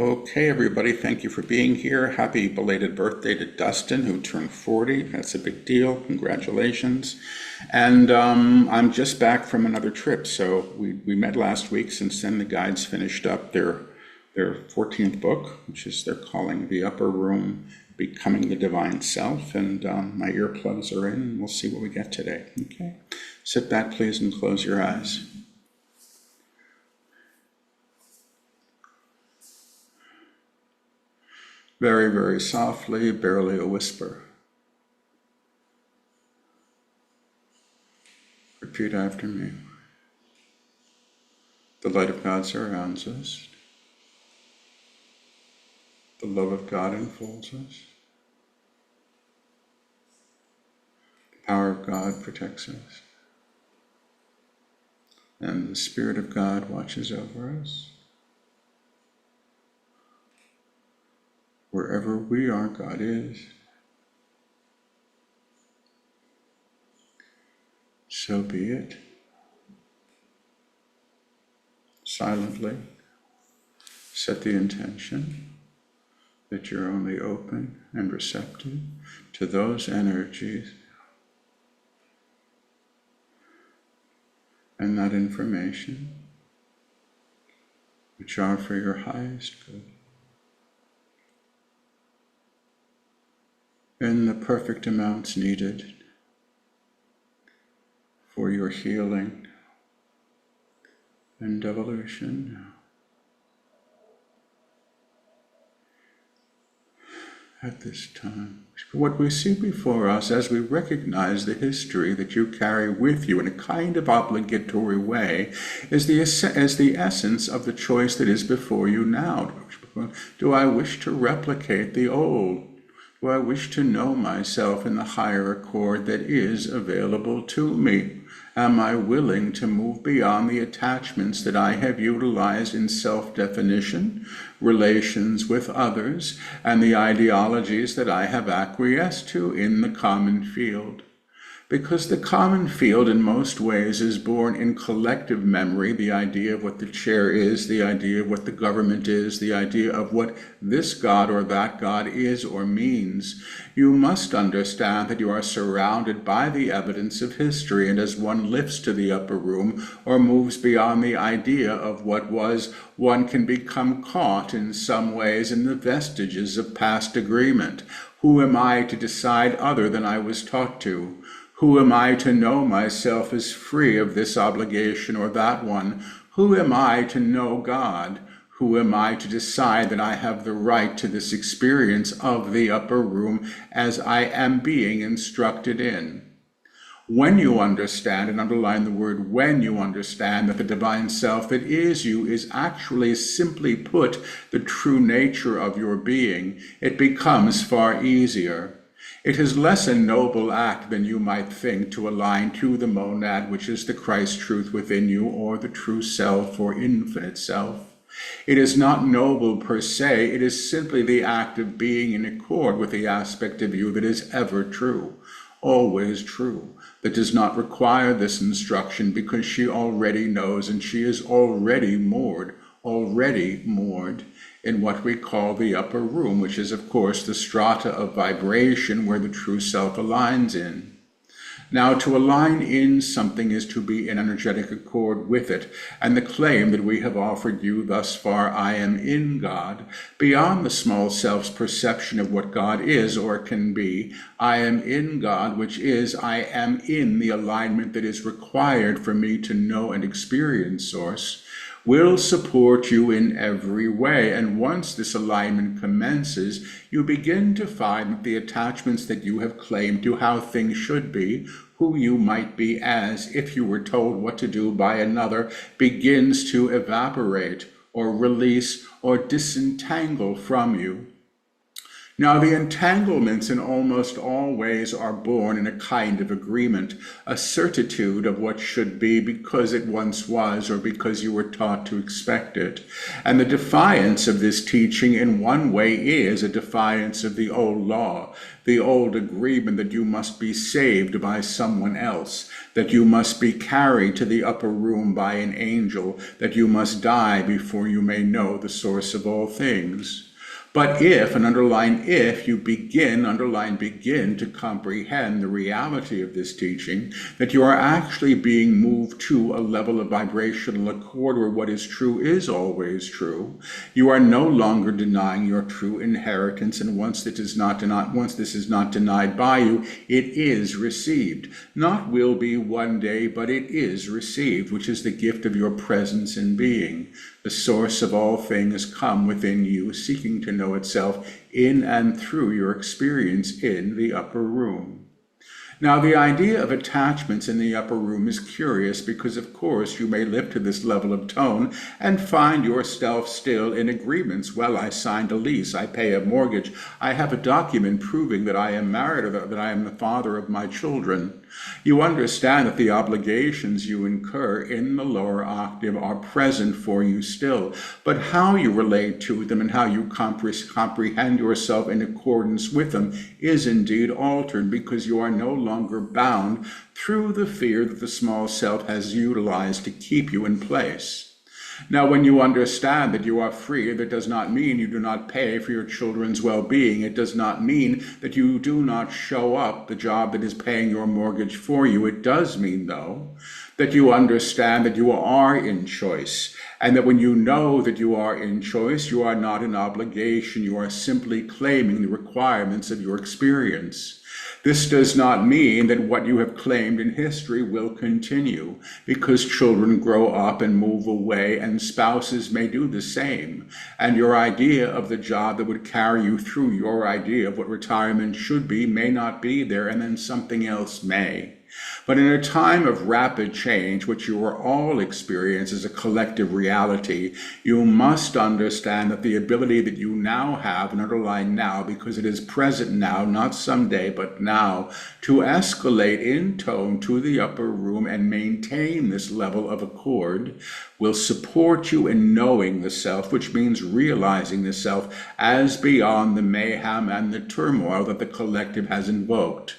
Okay, everybody, thank you for being here. Happy belated birthday to Dustin, who turned 40. That's a big deal. Congratulations. And I'm just back from another trip. So we met last week. Since then, the guides finished up their 14th book, which is they're calling The Upper Room, Becoming the Divine Self. And my earplugs are in, and we'll see what we get today. Okay, sit back, please, and close your eyes. Very, very softly, barely a whisper. Repeat after me. The light of God surrounds us. The love of God enfolds us. The power of God protects us. And the Spirit of God watches over us. Wherever we are, God is. So be it. Silently set the intention that you're only open and receptive to those energies and that information which are for your highest good. In the perfect amounts needed for your healing and evolution. At this time, what we see before us as we recognize the history that you carry with you in a kind of obligatory way is the essence of the choice that is before you now. Do I wish to replicate the old? Do I wish to know myself in the higher accord that is available to me? Am I willing to move beyond the attachments that I have utilized in self-definition, relations with others, and the ideologies that I have acquiesced to in the common field? Because the common field in most ways is born in collective memory, the idea of what the chair is, the idea of what the government is, the idea of what this God or that God is or means. You must understand that you are surrounded by the evidence of history, and as one lifts to the upper room or moves beyond the idea of what was, one can become caught in some ways in the vestiges of past agreement. Who am I to decide other than I was taught to? Who am I to know myself as free of this obligation or that one? Who am I to know God? Who am I to decide that I have the right to this experience of the upper room as I am being instructed in? When you understand, and underline the word when you understand, that the divine self that is you is actually, simply put, the true nature of your being, it becomes far easier. It is less a noble act than you might think to align to the monad, which is the Christ truth within you, or the true self or infinite self. It is not noble per se, it is simply the act of being in accord with the aspect of you that is ever true, always true, that does not require this instruction because she already knows and she is already moored in what we call the upper room, which is, of course, the strata of vibration where the true self aligns in. Now, to align in something is to be in energetic accord with it, and the claim that we have offered you thus far, I am in God, beyond the small self's perception of what God is or can be, I am in God, which is, I am in the alignment that is required for me to know and experience Source, will support you in every way. And once this alignment commences, you begin to find that the attachments that you have claimed to how things should be, who you might be as if you were told what to do by another, begins to evaporate or release or disentangle from you. Now, the entanglements in almost all ways are born in a kind of agreement, a certitude of what should be because it once was or because you were taught to expect it. And the defiance of this teaching in one way is a defiance of the old law, the old agreement that you must be saved by someone else, that you must be carried to the upper room by an angel, that you must die before you may know the source of all things. But if, and underline if, you begin, underline begin, to comprehend the reality of this teaching, that you are actually being moved to a level of vibrational accord where what is true is always true, you are no longer denying your true inheritance, and once this is not denied by you, it is received. Not will be one day, but it is received, which is the gift of your presence and being. The source of all things come within you, seeking to know itself in and through your experience in the upper room. Now, the idea of attachments in the upper room is curious because, of course, you may live to this level of tone and find yourself still in agreements. Well, I signed a lease, I pay a mortgage, I have a document proving that I am married or that I am the father of my children. You understand that the obligations you incur in the lower octave are present for you still, but how you relate to them and how you comprehend yourself in accordance with them is indeed altered, because you are no longer bound through the fear that the small self has utilized to keep you in place. Now, when you understand that you are free, that does not mean you do not pay for your children's well-being. It does not mean that you do not show up the job that is paying your mortgage for you. It does mean, though, that you understand that you are in choice, and that when you know that you are in choice, you are not in obligation. You are simply claiming the requirements of your experience. This does not mean that what you have claimed in history will continue, because children grow up and move away, and spouses may do the same. And your idea of the job that would carry you through your idea of what retirement should be may not be there, and then something else may. But in a time of rapid change, which you are all experience as a collective reality, you must understand that the ability that you now have, and underline now because it is present now, not someday, but now, to escalate in tone to the upper room and maintain this level of accord, will support you in knowing the self, which means realizing the self as beyond the mayhem and the turmoil that the collective has invoked.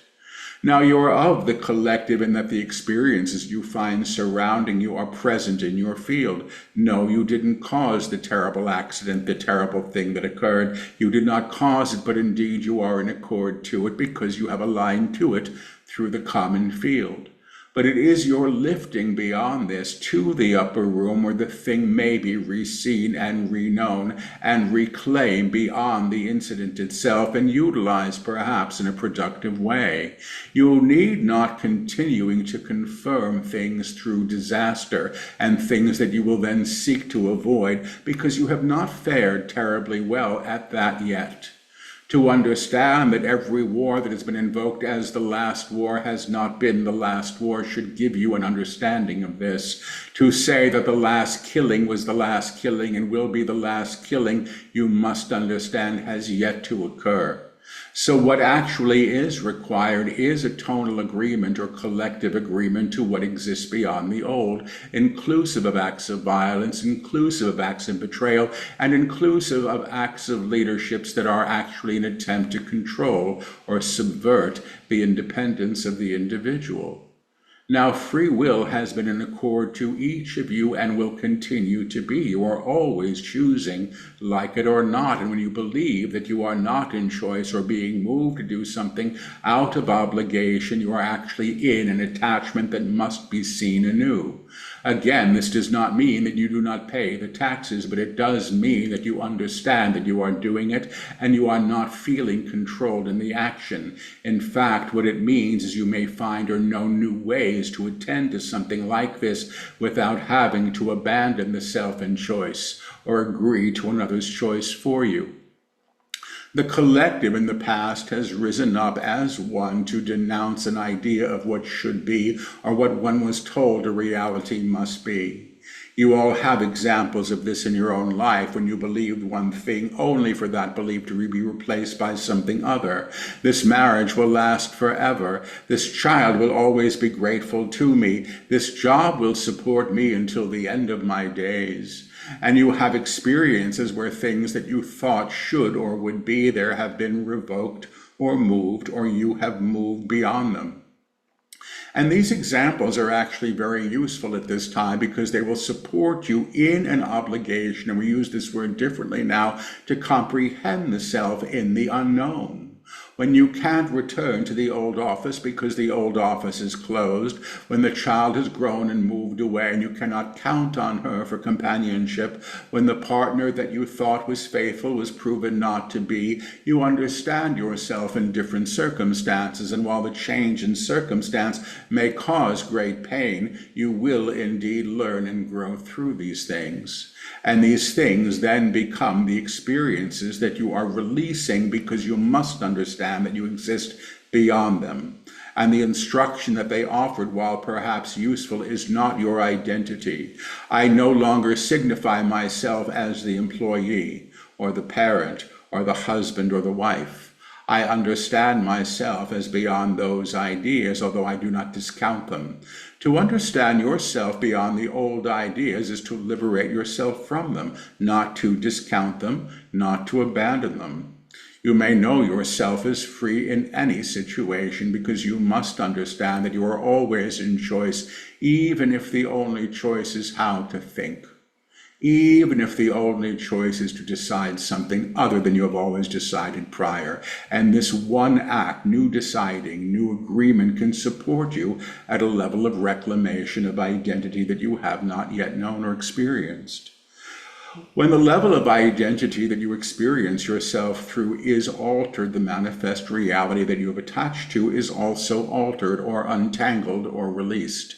Now, you are of the collective in that the experiences you find surrounding you are present in your field. No, you didn't cause the terrible accident, the terrible thing that occurred. You did not cause it, but indeed you are in accord to it because you have aligned to it through the common field. But it is your lifting beyond this to the upper room where the thing may be reseen and reknown and reclaimed beyond the incident itself and utilized perhaps in a productive way. You need not continuing to confirm things through disaster and things that you will then seek to avoid, because you have not fared terribly well at that yet. To understand that every war that has been invoked as the last war has not been the last war should give you an understanding of this. To say that the last killing was the last killing and will be the last killing, you must understand has yet to occur. So what actually is required is a tonal agreement or collective agreement to what exists beyond the old, inclusive of acts of violence, inclusive of acts of betrayal, and inclusive of acts of leaderships that are actually an attempt to control or subvert the independence of the individual. Now, free will has been in accord to each of you and will continue to be. You are always choosing, like it or not. And when you believe that you are not in choice or being moved to do something out of obligation, you are actually in an attachment that must be seen anew. Again, this does not mean that you do not pay the taxes, but it does mean that you understand that you are doing it and you are not feeling controlled in the action. In fact, what it means is you may find or know new ways to attend to something like this without having to abandon the self and choice or agree to another's choice for you. The collective in the past has risen up as one to denounce an idea of what should be or what one was told a reality must be. You all have examples of this in your own life when you believed one thing only for that belief to be replaced by something other. This marriage will last forever. This child will always be grateful to me. This job will support me until the end of my days. And you have experiences where things that you thought should or would be there have been revoked or moved, or you have moved beyond them. And these examples are actually very useful at this time because they will support you in an obligation, and we use this word differently now, to comprehend the self in the unknown. When you can't return to the old office because the old office is closed, when the child has grown and moved away and you cannot count on her for companionship, when the partner that you thought was faithful was proven not to be, you understand yourself in different circumstances, and while the change in circumstance may cause great pain, you will indeed learn and grow through these things. And these things then become the experiences that you are releasing because you must understand that you exist beyond them. And the instruction that they offered, while perhaps useful, is not your identity. I no longer signify myself as the employee, or the parent, or the husband, or the wife. I understand myself as beyond those ideas, although I do not discount them. To understand yourself beyond the old ideas is to liberate yourself from them, not to discount them, not to abandon them. You may know yourself as free in any situation because you must understand that you are always in choice, even if the only choice is how to think. Even if the only choice is to decide something other than you have always decided prior. And this one act, new deciding, new agreement, can support you at a level of reclamation of identity that you have not yet known or experienced. When the level of identity that you experience yourself through is altered, the manifest reality that you have attached to is also altered or untangled or released.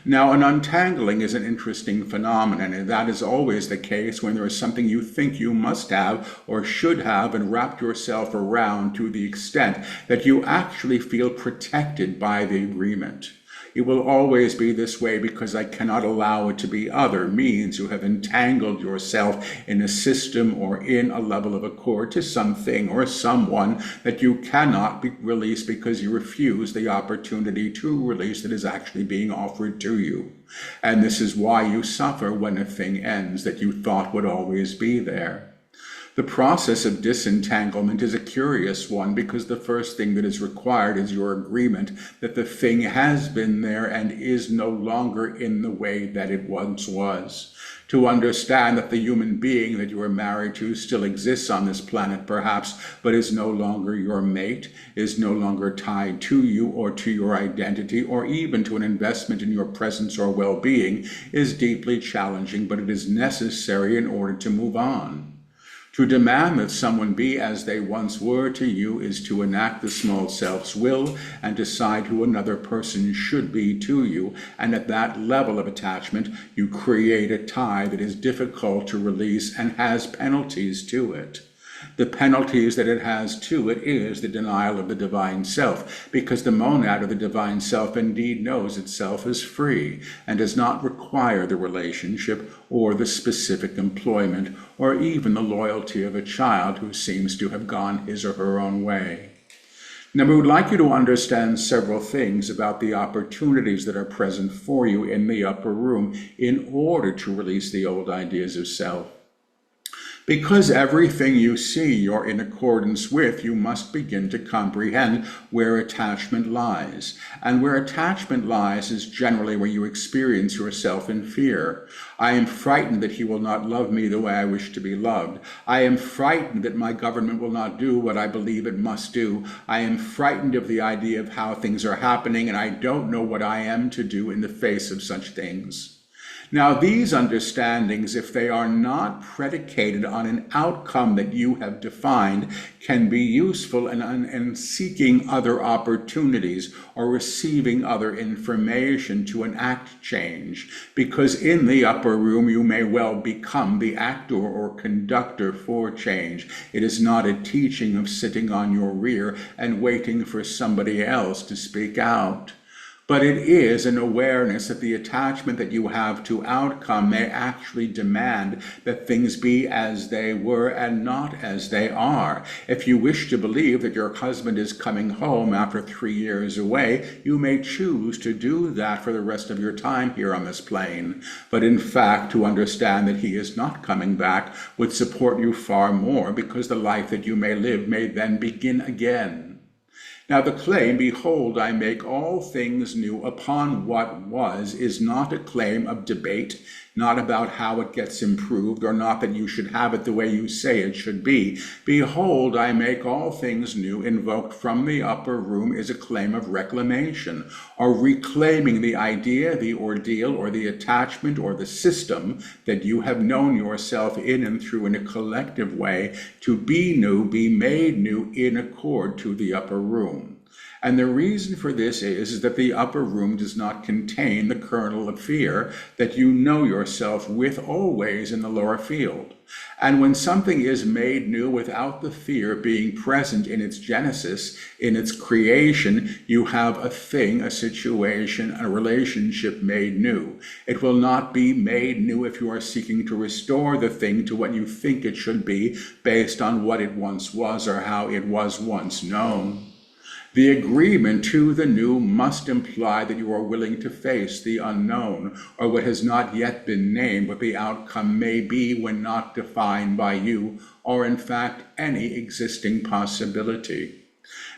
Now, an untangling is an interesting phenomenon, and that is always the case when there is something you think you must have or should have and wrapped yourself around to the extent that you actually feel protected by the agreement. It will always be this way because I cannot allow it to be other means you have entangled yourself in a system or in a level of accord to something or someone that you cannot release because you refuse the opportunity to release that is actually being offered to you. And this is why you suffer when a thing ends that you thought would always be there. The process of disentanglement is a curious one because the first thing that is required is your agreement that the thing has been there and is no longer in the way that it once was. To understand that the human being that you are married to still exists on this planet perhaps, but is no longer your mate, is no longer tied to you or to your identity or even to an investment in your presence or well-being is deeply challenging, but it is necessary in order to move on. To demand that someone be as they once were to you is to enact the small self's will and decide who another person should be to you, and at that level of attachment, you create a tie that is difficult to release and has penalties to it. The penalties that it has to it is the denial of the divine self, because the monad or the divine self indeed knows itself as free and does not require the relationship or the specific employment or even the loyalty of a child who seems to have gone his or her own way. Now, we would like you to understand several things about the opportunities that are present for you in the upper room in order to release the old ideas of self. Because everything you see you're in accordance with, you must begin to comprehend where attachment lies. And where attachment lies is generally where you experience yourself in fear. I am frightened that he will not love me the way I wish to be loved. I am frightened that my government will not do what I believe it must do. I am frightened of the idea of how things are happening, and I don't know what I am to do in the face of such things. Now, these understandings, if they are not predicated on an outcome that you have defined, can be useful in seeking other opportunities or receiving other information to enact change, because in the upper room you may well become the actor or conductor for change. It is not a teaching of sitting on your rear and waiting for somebody else to speak out. But it is an awareness that the attachment that you have to outcome may actually demand that things be as they were and not as they are. If you wish to believe that your husband is coming home after 3 years away, you may choose to do that for the rest of your time here on this plane. But in fact, to understand that he is not coming back would support you far more, because the life that you may live may then begin again. Now the claim, "Behold, I make all things new," upon what was, is not a claim of debate, not about how it gets improved, or not that you should have it the way you say it should be. "Behold, I make all things new," invoked from the upper room, is a claim of reclamation, or reclaiming the idea, the ordeal, or the attachment, or the system that you have known yourself in and through in a collective way to be new, be made new in accord to the upper room. And the reason for this is that the upper room does not contain the kernel of fear that you know yourself with always in the lower field. And when something is made new without the fear being present in its genesis, in its creation, you have a thing, a situation, a relationship made new. It will not be made new if you are seeking to restore the thing to what you think it should be based on what it once was or how it was once known. The agreement to the new must imply that you are willing to face the unknown, or what has not yet been named, what the outcome may be when not defined by you, or in fact any existing possibility.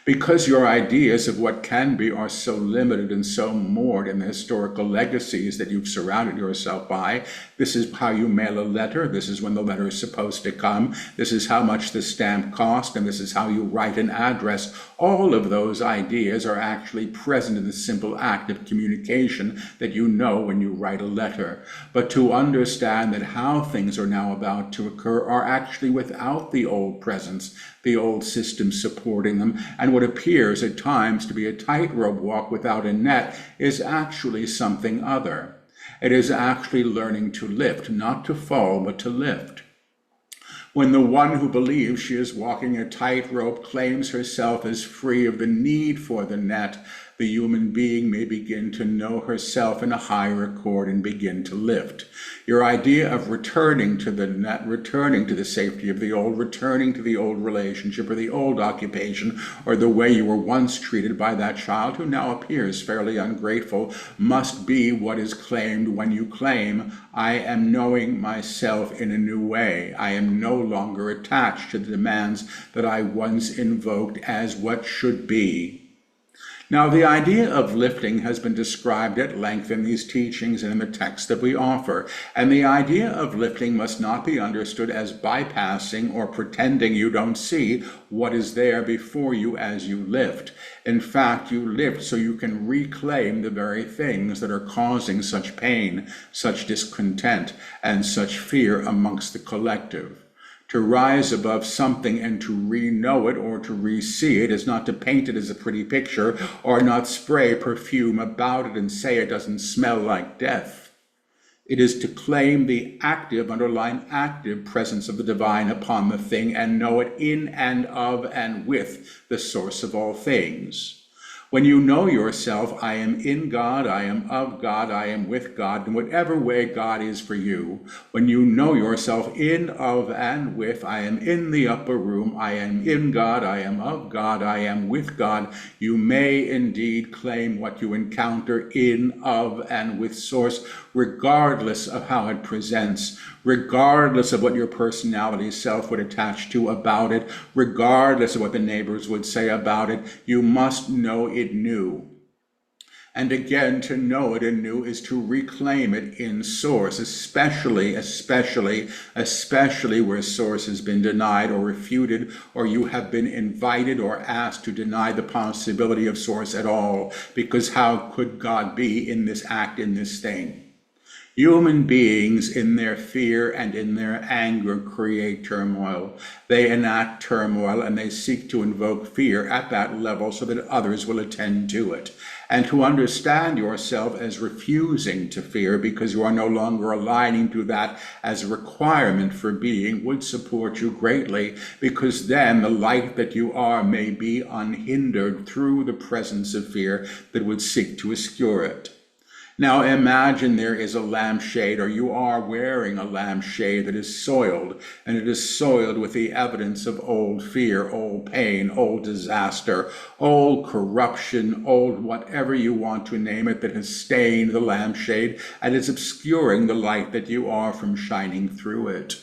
Because your ideas of what can be are so limited and so moored in the historical legacies that you've surrounded yourself by, this is how you mail a letter, this is when the letter is supposed to come, this is how much the stamp cost, and this is how you write an address. All of those ideas are actually present in the simple act of communication that you know when you write a letter. But to understand that how things are now about to occur are actually without the old presence, the old system supporting them, and what appears at times to be a tightrope walk without a net is actually something other. It is actually learning to lift, not to fall, but to lift. When the one who believes she is walking a tightrope claims herself as free of the need for the net, the human being may begin to know herself in a higher accord and begin to lift. Your idea of returning to the net, returning to the safety of the old, returning to the old relationship or the old occupation, or the way you were once treated by that child who now appears fairly ungrateful, must be what is claimed when you claim, "I am knowing myself in a new way. I am no longer attached to the demands that I once invoked as what should be." Now, the idea of lifting has been described at length in these teachings and in the texts that we offer, and the idea of lifting must not be understood as bypassing or pretending you don't see what is there before you as you lift. In fact, you lift so you can reclaim the very things that are causing such pain, such discontent, and such fear amongst the collective. To rise above something and to re-know it or to re-see it is not to paint it as a pretty picture or not spray perfume about it and say it doesn't smell like death. It is to claim the active, underlying active presence of the divine upon the thing and know it in and of and with the source of all things. When you know yourself, I am in God, I am of God, I am with God, in whatever way God is for you. When you know yourself in, of, and with, I am in the upper room, I am in God, I am of God, I am with God, you may indeed claim what you encounter in, of, and with Source, regardless of how it presents, regardless of what your personality self would attach to about it, regardless of what the neighbors would say about it. You must know it new. And again, to know it anew is to reclaim it in Source, especially where Source has been denied or refuted, or you have been invited or asked to deny the possibility of Source at all, because how could God be in this act, in this thing? Human beings, in their fear and in their anger, create turmoil. They enact turmoil and they seek to invoke fear at that level so that others will attend to it. And to understand yourself as refusing to fear because you are no longer aligning to that as a requirement for being would support you greatly, because then the light that you are may be unhindered through the presence of fear that would seek to obscure it. Now imagine there is a lampshade, or you are wearing a lampshade that is soiled, and it is soiled with the evidence of old fear, old pain, old disaster, old corruption, old whatever you want to name it, that has stained the lampshade and is obscuring the light that you are from shining through it.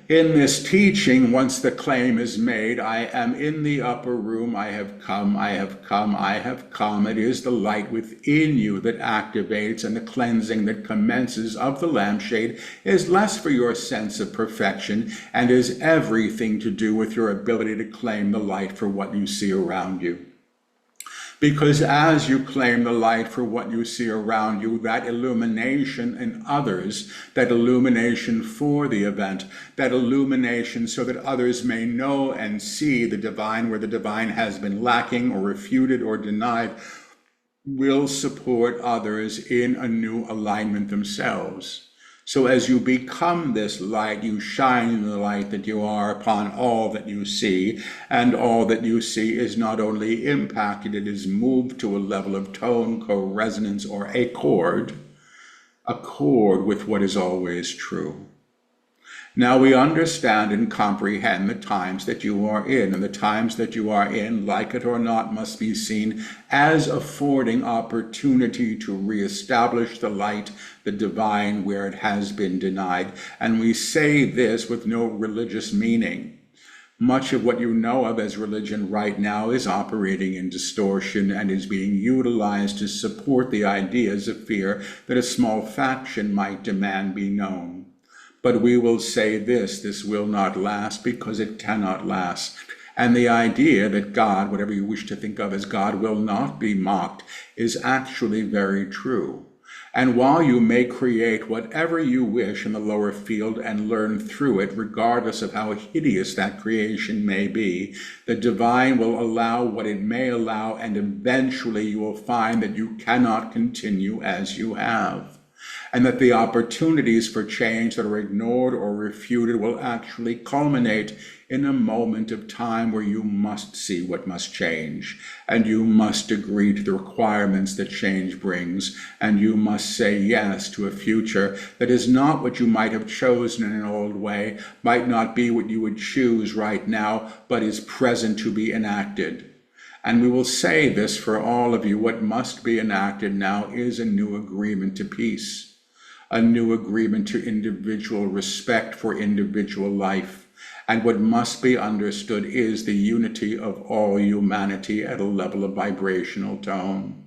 In this teaching, once the claim is made, I am in the upper room, I have come, I have come, I have come. It is the light within you that activates, and the cleansing that commences of the lampshade is less for your sense of perfection and is everything to do with your ability to claim the light for what you see around you. Because as you claim the light for what you see around you, that illumination in others, that illumination for the event, that illumination so that others may know and see the divine where the divine has been lacking or refuted or denied, will support others in a new alignment themselves. So as you become this light, you shine in the light that you are upon all that you see, and all that you see is not only impacted, it is moved to a level of tone, co-resonance, or accord with what is always true. Now we understand and comprehend the times that you are in, and the times that you are in, like it or not, must be seen as affording opportunity to reestablish the light, the divine, where it has been denied. And we say this with no religious meaning. Much of what you know of as religion right now is operating in distortion and is being utilized to support the ideas of fear that a small faction might demand be known. But we will say this will not last because it cannot last. And the idea that God, whatever you wish to think of as God, will not be mocked is actually very true. And while you may create whatever you wish in the lower field and learn through it, regardless of how hideous that creation may be, the divine will allow what it may allow, and eventually you will find that you cannot continue as you have. And that the opportunities for change that are ignored or refuted will actually culminate in a moment of time where you must see what must change, and you must agree to the requirements that change brings, and you must say yes to a future that is not what you might have chosen in an old way, might not be what you would choose right now, but is present to be enacted. And we will say this for all of you, what must be enacted now is a new agreement to peace, a new agreement to individual respect for individual life. And what must be understood is the unity of all humanity at a level of vibrational tone.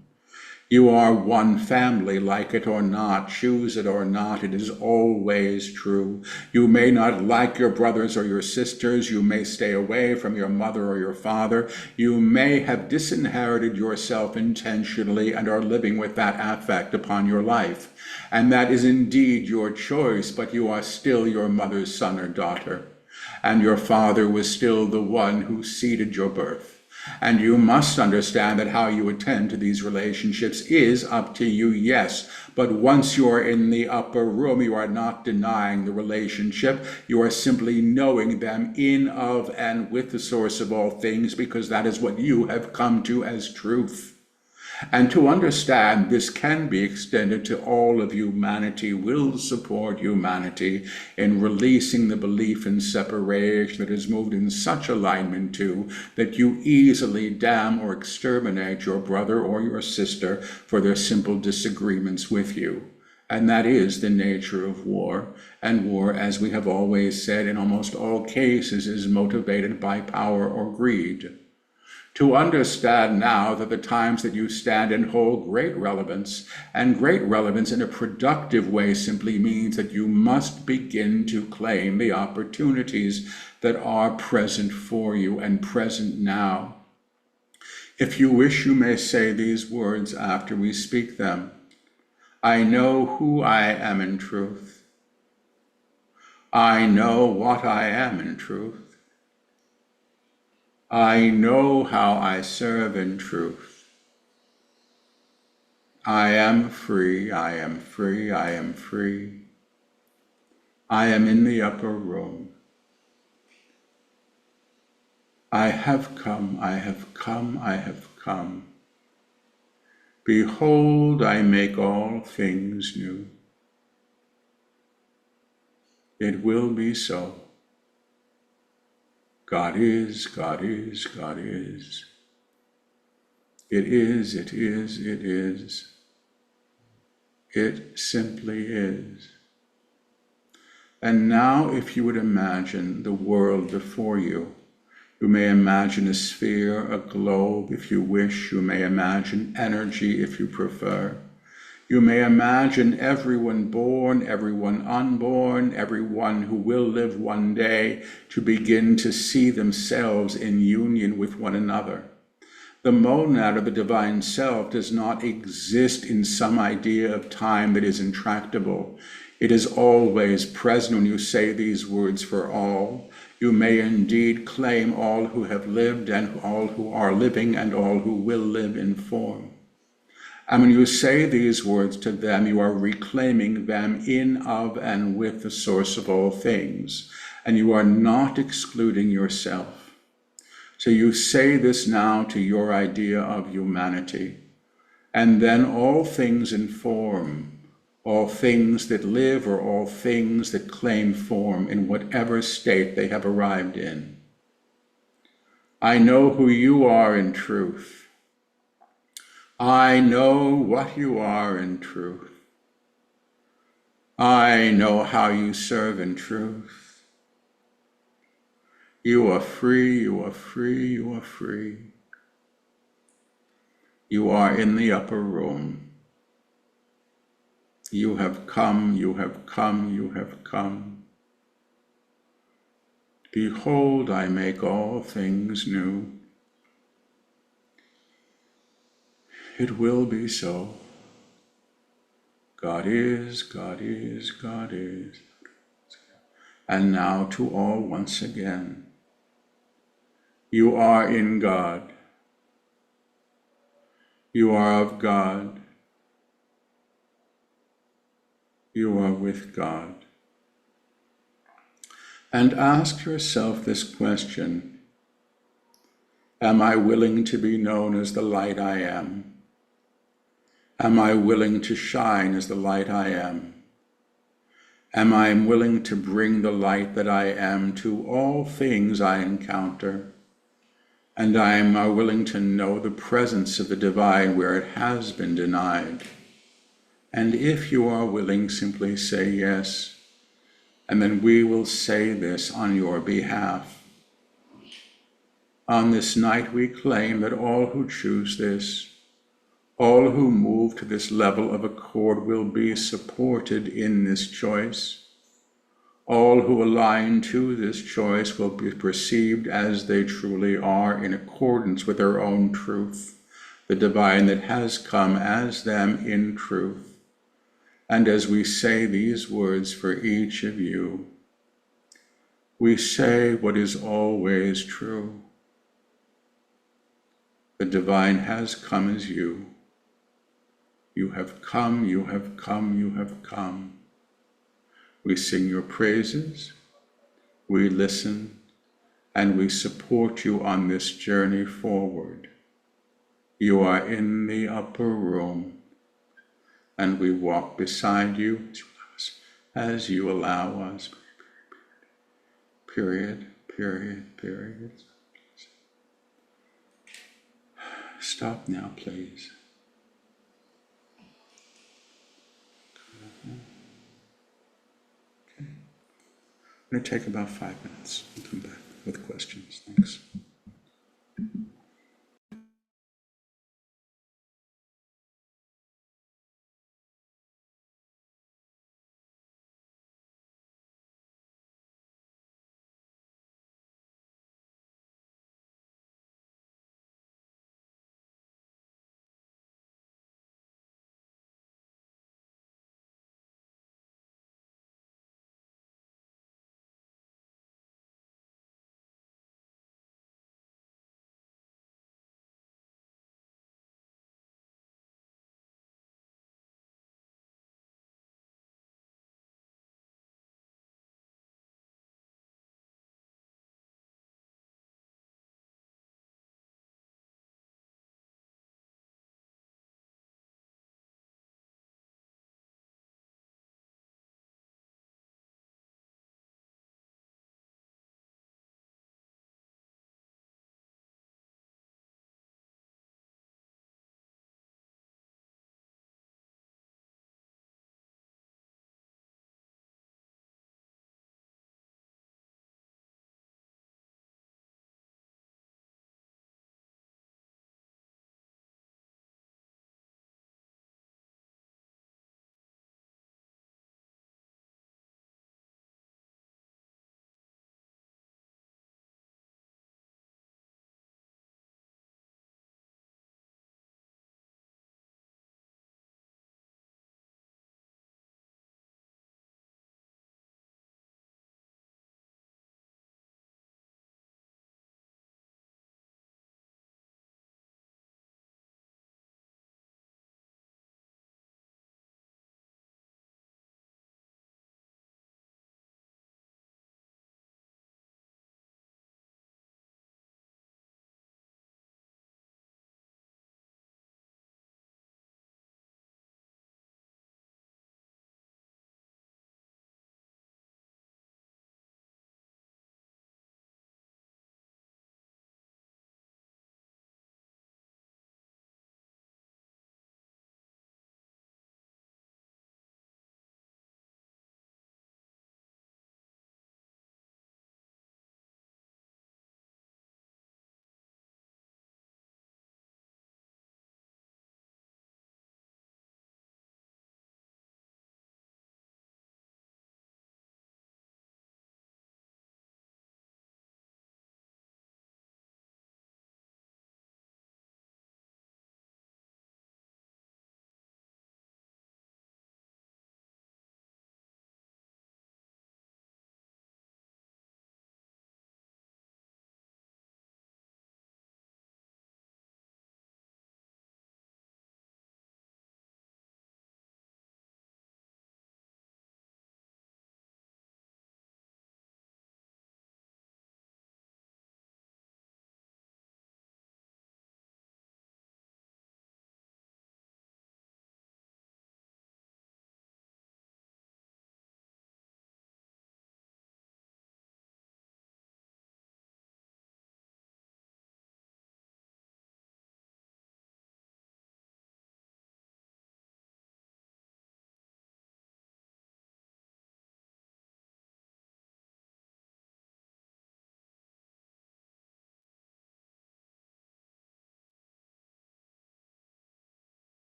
You are one family, like it or not, choose it or not, it is always true. You may not like your brothers or your sisters, you may stay away from your mother or your father, you may have disinherited yourself intentionally and are living with that affect upon your life. And that is indeed your choice, but you are still your mother's son or daughter. And your father was still the one who seeded your birth. And you must understand that how you attend to these relationships is up to you, yes. But once you are in the upper room, you are not denying the relationship. You are simply knowing them in, of, and with the source of all things, because that is what you have come to as truth. And to understand this can be extended to all of humanity will support humanity in releasing the belief in separation that has moved in such alignment to that you easily damn or exterminate your brother or your sister for their simple disagreements with you. And that is the nature of war. And war, as we have always said, in almost all cases is motivated by power or greed. To understand now that the times that you stand in hold great relevance, and great relevance in a productive way simply means that you must begin to claim the opportunities that are present for you and present now. If you wish, you may say these words after we speak them. I know who I am in truth. I know what I am in truth. I know how I serve in truth. I am free, I am free, I am free. I am in the upper room. I have come, I have come, I have come. Behold, I make all things new. It will be so. God is, God is, God is. It is, it is, it is. It simply is. And now, if you would imagine the world before you, you may imagine a sphere, a globe, if you wish. You may imagine energy, if you prefer. You may imagine everyone born, everyone unborn, everyone who will live one day to begin to see themselves in union with one another. The monad, or the divine self, does not exist in some idea of time that is intractable. It is always present when you say these words for all. You may indeed claim all who have lived and all who are living and all who will live in form. And when you say these words to them, you are reclaiming them in, of, and with the source of all things, and you are not excluding yourself. So you say this now to your idea of humanity, and then all things in form, all things that live, or all things that claim form in whatever state they have arrived in. I know who you are in truth. I know what you are in truth. I know how you serve in truth. You are free, you are free, you are free. You are in the upper room. You have come, you have come, you have come. Behold, I make all things new. It will be so. God is, God is, God is. And now to all once again. You are in God. You are of God. You are with God. And ask yourself this question: am I willing to be known as the light I am? Am I willing to shine as the light I am? Am I willing to bring the light that I am to all things I encounter? And am I willing to know the presence of the divine where it has been denied? And if you are willing, simply say yes, and then we will say this on your behalf. On this night we claim that all who choose this, all who move to this level of accord, will be supported in this choice. All who align to this choice will be perceived as they truly are, in accordance with their own truth, the divine that has come as them in truth. And as we say these words for each of you, we say what is always true. The divine has come as you. You have come, you have come, you have come. We sing your praises, we listen, and we support you on this journey forward. You are in the upper room, and we walk beside you as you allow us. Period, period, period. Stop now, please. I'm going to take about 5 minutes and come back with questions. Thanks.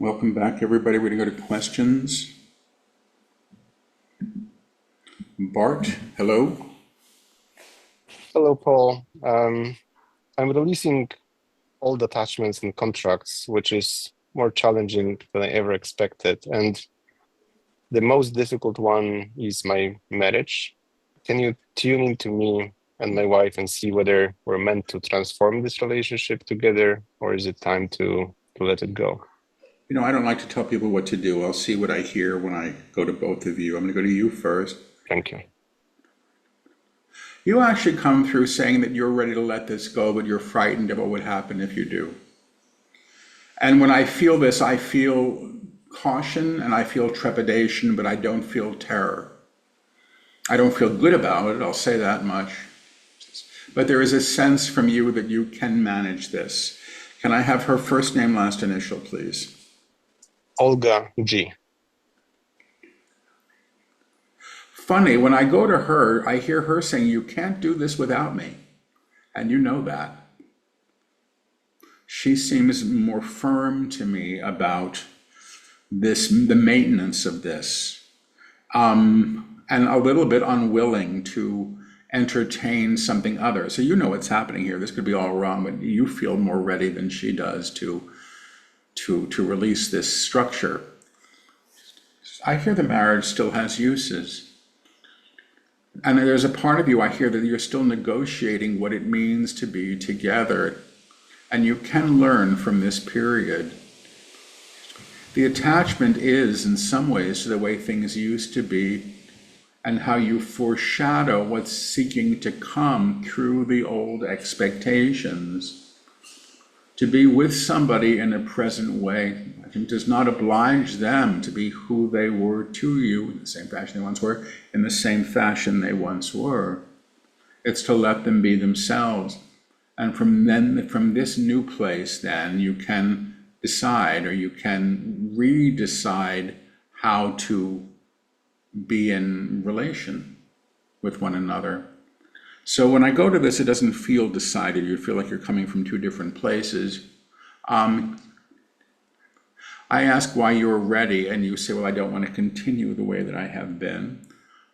Welcome back, everybody. We're going to go to questions. Bart, hello. Hello, Paul. I'm releasing old attachments and contracts, which is more challenging than I ever expected. And the most difficult one is my marriage. Can you tune into me and my wife and see whether we're meant to transform this relationship together, or is it time to let it go? I don't like to tell people what to do. I'll see what I hear when I go to both of you. I'm going to go to you first. Thank you. You actually come through saying that you're ready to let this go, but you're frightened of what would happen if you do. And when I feel this, I feel caution and I feel trepidation, but I don't feel terror. I don't feel good about it, I'll say that much. But there is a sense from you that you can manage this. Can I have her first name, last initial, please? Olga G. Funny, when I go to her, I hear her saying, you can't do this without me. And you know that. She seems more firm to me about this, the maintenance of this, and a little bit unwilling to entertain something other. So you know what's happening here. This could be all wrong, but you feel more ready than she does to release this structure. I hear the marriage still has uses. And there's a part of you, I hear, that you're still negotiating what it means to be together. And you can learn from this period. The attachment is, in some ways, to the way things used to be and how you foreshadow what's seeking to come through the old expectations. To be with somebody in a present way does not oblige them to be who they were to you in the same fashion they once were, in the same fashion they once were. It's to let them be themselves. And from this new place, then you can decide, or you can redecide how to be in relation with one another. So when I go to this, it doesn't feel decided. You feel like you're coming from two different places. I ask why you're ready, and you say, well, I don't want to continue the way that I have been.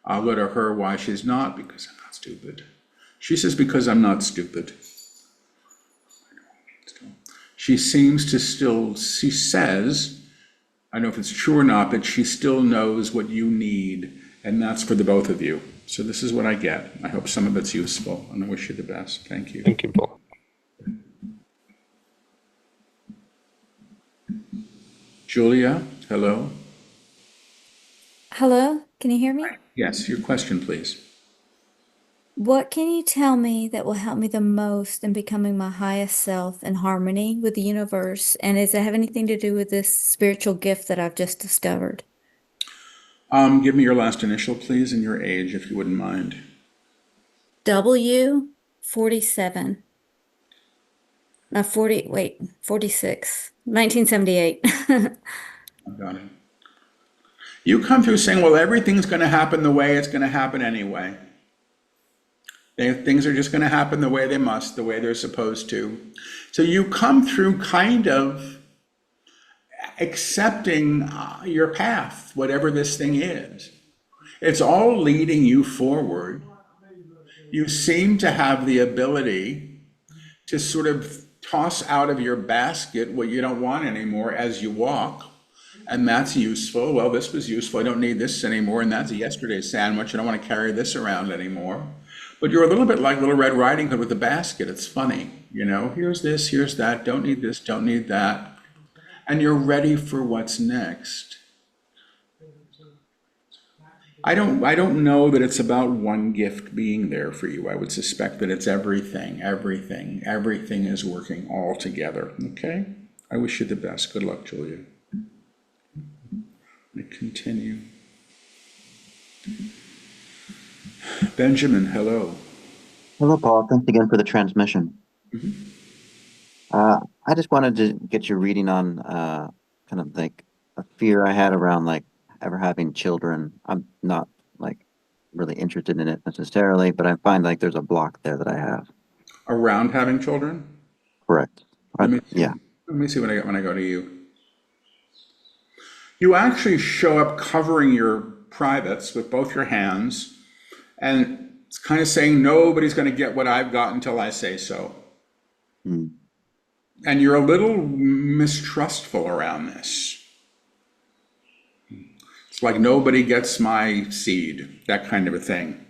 I'll go to her why she's not, because I'm not stupid. She says, because I'm not stupid. She seems to still, she says, I don't know if it's true or not, but she still knows what you need, and that's for the both of you. So this is what I get. I hope some of it's useful, and I wish you the best. Thank you. Thank you, Paul. Julia, hello. Hello, can you hear me? Yes, your question, please. What can you tell me that will help me the most in becoming my highest self in harmony with the universe? And does it have anything to do with this spiritual gift that I've just discovered? Give me your last initial, please, and your age, if you wouldn't mind. W 47. 46. 1978. I've got it. You come through saying, well, everything's going to happen the way it's going to happen anyway. Things are just going to happen the way they must, the way they're supposed to. So you come through kind of accepting your path, whatever this thing is. It's all leading you forward. You seem to have the ability to sort of toss out of your basket what you don't want anymore as you walk. And that's useful. Well, this was useful. I don't need this anymore. And that's a yesterday's sandwich. I don't want to carry this around anymore. But you're a little bit like Little Red Riding Hood with the basket. It's funny, here's this, here's that, don't need this, don't need that. And you're ready for what's next. I don't know that it's about one gift being there for you. I would suspect that it's everything is working all together, okay? I wish you the best. Good luck, Julia. Let me continue. Benjamin, hello. Hello, Paul. Thanks again for the transmission. I just wanted to get your reading on kind of like a fear I had around like ever having children. I'm not like really interested in it necessarily, but I find like there's a block there that I have. Around having children? Correct. Let me see. Yeah. Let me see when I go to you. You actually show up covering your privates with both your hands, and it's kind of saying nobody's going to get what I've got until I say so. Mm. And you're a little mistrustful around this. It's like nobody gets my seed, that kind of a thing,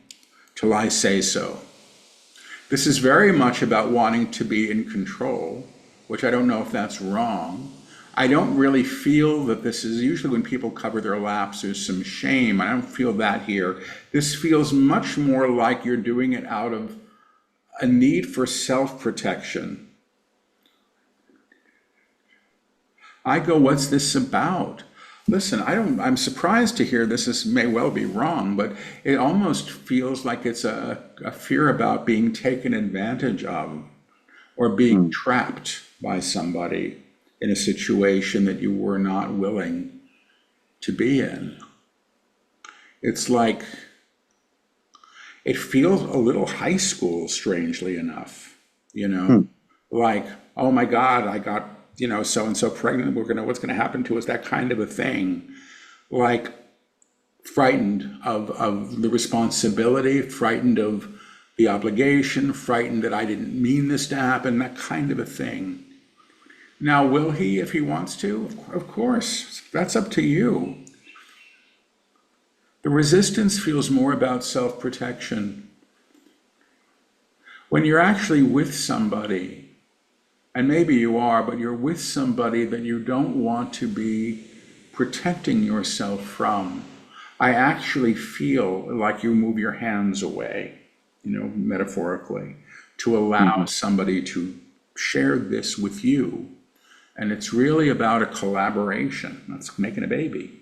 till I say so. This is very much about wanting to be in control, which I don't know if that's wrong. I don't really feel that this is, usually when people cover their laps, there's some shame. I don't feel that here. This feels much more like you're doing it out of a need for self-protection. I go, what's this about? Listen, I'm surprised to hear this may well be wrong, but it almost feels like it's a fear about being taken advantage of or being trapped by somebody in a situation that you were not willing to be in. It's like, it feels a little high school, strangely enough, like, oh my God, I got, so-and-so pregnant, what's gonna happen to us, that kind of a thing. Like, frightened of the responsibility, frightened of the obligation, frightened that I didn't mean this to happen, that kind of a thing. Now, will he if he wants to? Of course, that's up to you. The resistance feels more about self-protection. When you're actually with somebody, and maybe you are, but you're with somebody that you don't want to be protecting yourself from, I actually feel like you move your hands away, metaphorically, to allow somebody to share this with you. And it's really about a collaboration. That's making a baby,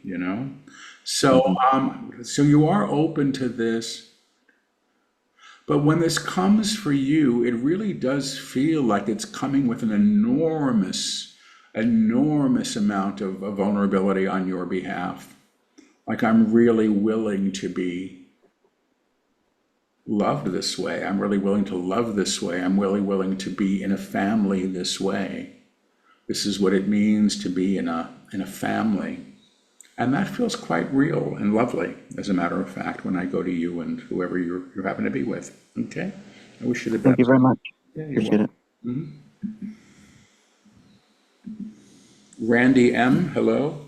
So, so you are open to this. But when this comes for you, it really does feel like it's coming with an enormous amount of vulnerability on your behalf. Like, I'm really willing to be loved this way. I'm really willing to love this way. I'm really willing to be in a family this way. This is what it means to be in a family. And that feels quite real and lovely, as a matter of fact, when I go to you and whoever you happen to be with. Okay? I wish you the best. Thank you very much. Yeah, you're Appreciate it. welcome. Randy M., hello.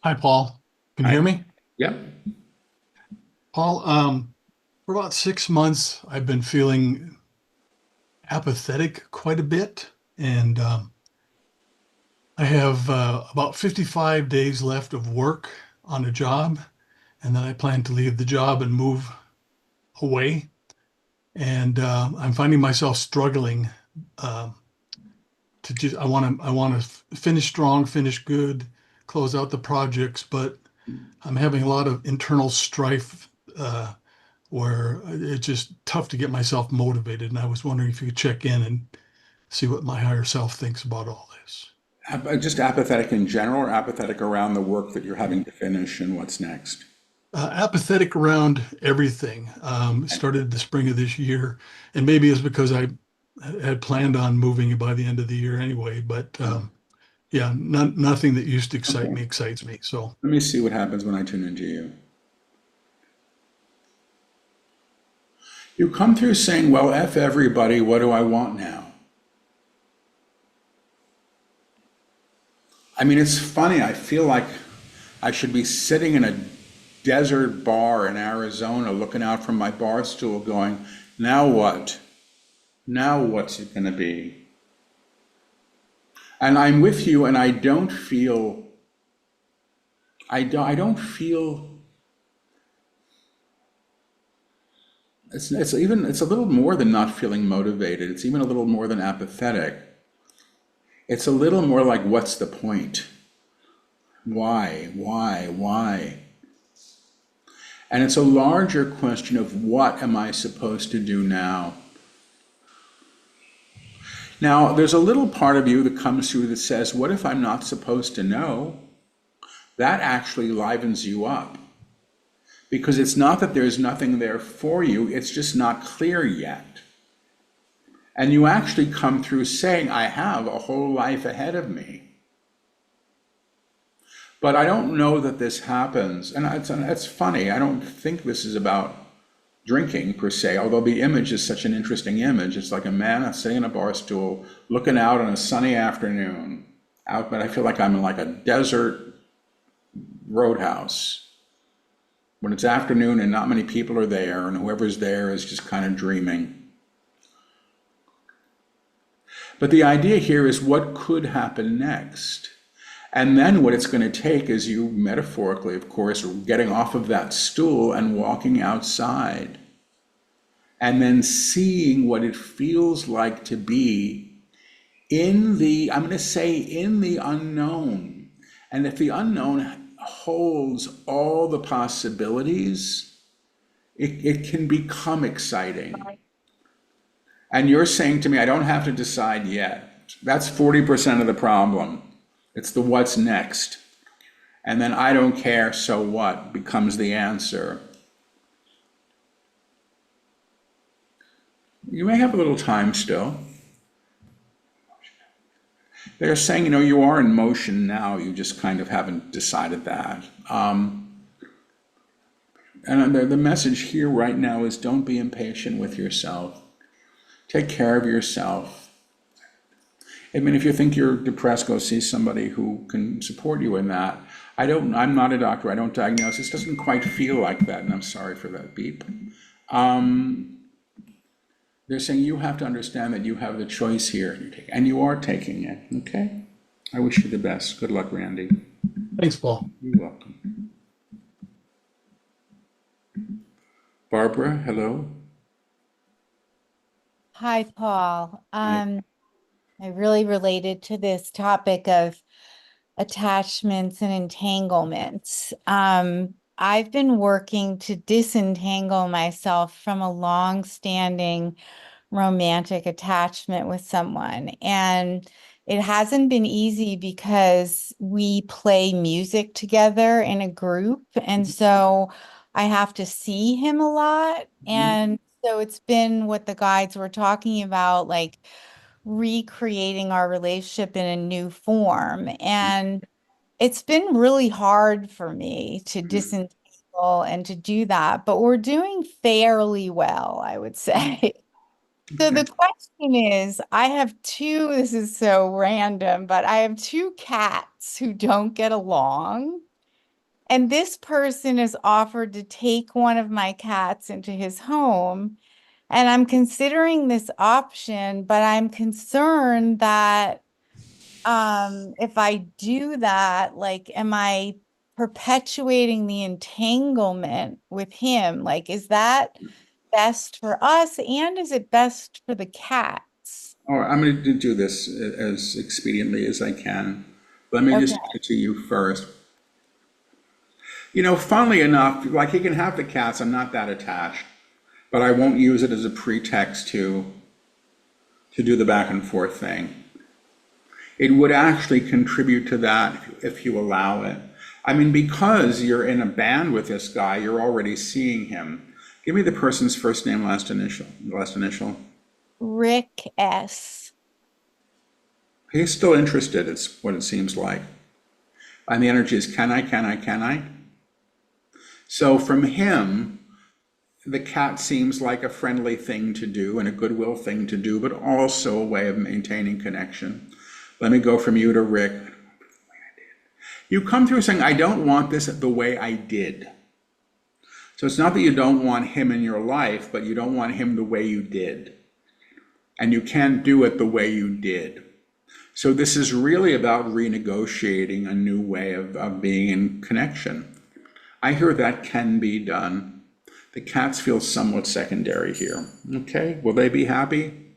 Hi, Paul. Can you hear me? Yep. Paul, for about 6 months, I've been feeling apathetic quite a bit. And I have about 55 days left of work on a job. And then I plan to leave the job and move away. And I'm finding myself struggling I want to finish strong, finish good, close out the projects, but I'm having a lot of internal strife where it's just tough to get myself motivated. And I was wondering if you could check in and see what my higher self thinks about all this. Just apathetic in general, or apathetic around the work that you're having to finish and what's next? Apathetic around everything. Started the spring of this year, and maybe it's because I had planned on moving by the end of the year anyway, but yeah, nothing that used to excite me excites me. So Let me see what happens when I tune into you. You come through saying, well, F everybody, what do I want now? I mean, it's funny. I feel like I should be sitting in a desert bar in Arizona looking out from my bar stool going, now what? Now what's it going to be? And I'm with you, and I don't feel, I don't feel, it's a little more than not feeling motivated. It's even a little more than apathetic. It's a little more like, what's the point? Why? And it's a larger question of, what am I supposed to do now? Now, there's a little part of you that comes through that says, what if I'm not supposed to know? That actually livens you up. Because it's not that there's nothing there for you, it's just not clear yet. And you actually come through saying, I have a whole life ahead of me. But I don't know that this happens, and it's funny, I don't think this is about drinking per se, although the image is such an interesting image. It's like a man sitting in a bar stool, looking out on a sunny afternoon, out, but I feel like I'm in like a desert roadhouse when it's afternoon and not many people are there, and whoever's there is just kind of dreaming. But the idea here is what could happen next. And then what it's going to take is you, metaphorically, of course, getting off of that stool and walking outside. And then seeing what it feels like to be in the, I'm going to say, in the unknown. And if the unknown holds all the possibilities, it can become exciting. And you're saying to me, I don't have to decide yet. That's 40% of the problem. It's the what's next. And then I don't care, so what becomes the answer. You may have a little time still. They're saying, you are in motion now, you just kind of haven't decided that. And the message here right now is don't be impatient with yourself. Take care of yourself. I mean, if you think you're depressed, go see somebody who can support you in that. I'm not a doctor, I don't diagnose. This doesn't quite feel like that, and I'm sorry for that beep. They're saying you have to understand that you have the choice here, and you are taking it, okay? I wish you the best. Good luck, Randy. Thanks, Paul. You're welcome. Barbara, hello. Hi, Paul. Hi. I really related to this topic of attachments and entanglements. I've been working to disentangle myself from a long-standing romantic attachment with someone. And it hasn't been easy because we play music together in a group. And so I have to see him a lot. And so it's been what the guides were talking about, like recreating our relationship in a new form. And it's been really hard for me to disentangle and to do that, but we're doing fairly well, I would say. So the question is, I have two, this is so random, but I have two cats who don't get along. And this person has offered to take one of my cats into his home. And I'm considering this option, but I'm concerned that if I do that, like, am I perpetuating the entanglement with him? Like, is that best for us, and is it best for the cats? All right, I'm going to do this as expediently as I can. Let me just Okay. get to you first. Funnily enough, like he can have the cats, I'm not that attached, but I won't use it as a pretext to do the back and forth thing. It would actually contribute to that if you allow it. I mean, because you're in a band with this guy, you're already seeing him. Give me the person's first name, last initial. Rick S. He's still interested, it's what it seems like. And the energy is, can I? So from him, the cat seems like a friendly thing to do and a goodwill thing to do, but also a way of maintaining connection. Let me go from you to Rick. You come through saying, I don't want this the way I did. So it's not that you don't want him in your life, but you don't want him the way you did. And you can't do it the way you did. So this is really about renegotiating a new way of being in connection. I hear that can be done. The cats feel somewhat secondary here. Okay, will they be happy?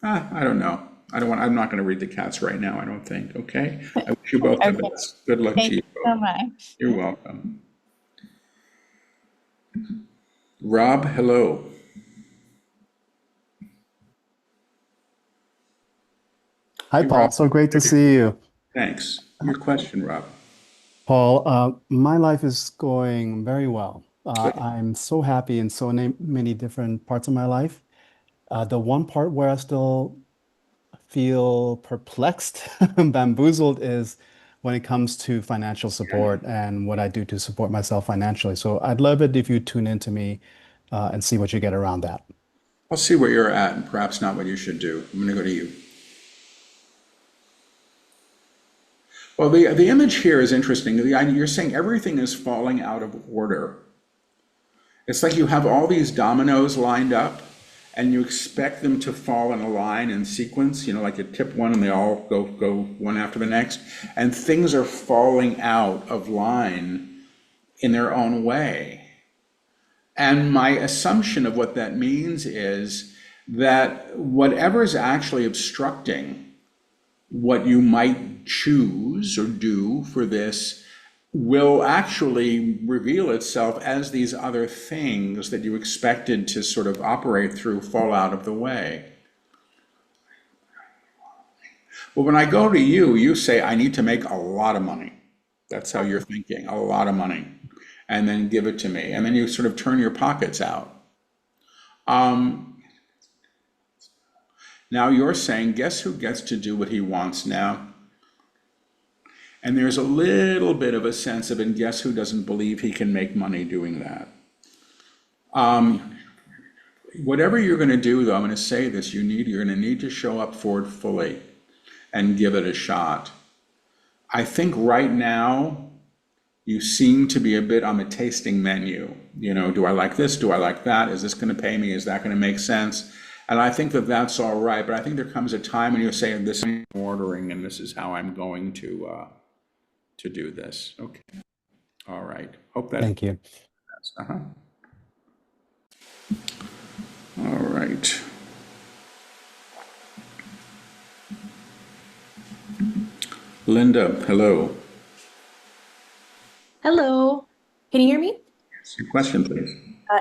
I don't know. I'm not going to read the cats right now, I don't think. Okay, I wish you both the Okay. best. Good luck Thank to you you so both. much. You're welcome. Rob, hello. Hi, Hey, Paul. Rob. So great to see you. Thanks. Your question, Rob. Paul, my life is going very well. Good. I'm so happy in so many different parts of my life. The one part where I still feel perplexed, bamboozled is when it comes to financial support and what I do to support myself financially. So I'd love it if you tune into me and see what you get around that. I'll see where you're at and perhaps not what you should do. I'm going to go to you. Well, the image here is interesting. You're saying everything is falling out of order. It's like you have all these dominoes lined up and you expect them to fall in a line in sequence, you know, like you tip one and they all go one after the next, and things are falling out of line in their own way. And my assumption of what that means is that whatever's actually obstructing what you might choose or do for this will actually reveal itself as these other things that you expected to sort of operate through fall out of the way. Well, when I go to you, you say, I need to make a lot of money. That's how you're thinking, a lot of money, and then give it to me. And then you sort of turn your pockets out. Now you're saying, guess who gets to do what he wants now? And there's a little bit of a sense of, and guess who doesn't believe he can make money doing that? Whatever you're going to do, though, I'm going to say this, you're going to need to show up for it fully and give it a shot. I think right now, you seem to be a bit on the tasting menu. You know, do I like this? Do I like that? Is this going to pay me? Is that going to make sense? And I think that that's all right. But I think there comes a time when you're saying, this is ordering and this is how I'm going to do this. Okay. All right. Hope that. Thank you. Uh-huh. All right. Linda, hello. Hello. Can you hear me? Your question, please.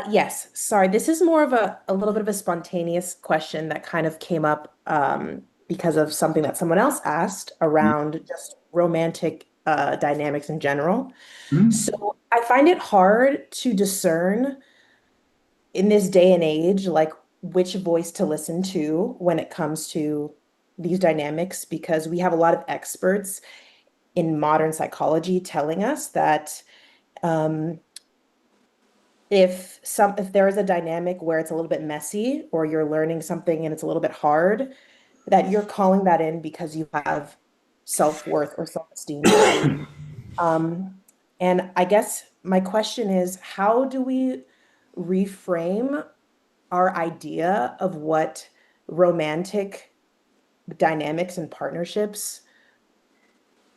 Yes. Sorry, this is more of a little bit of a spontaneous question that kind of came up because of something that someone else asked around just romantic dynamics in general. So I find it hard to discern in this day and age, like which voice to listen to when it comes to these dynamics, because we have a lot of experts in modern psychology telling us that if there is a dynamic where it's a little bit messy or you're learning something and it's a little bit hard, that you're calling that in because you have self-worth or self-esteem. And I guess my question is, how do we reframe our idea of what romantic dynamics and partnerships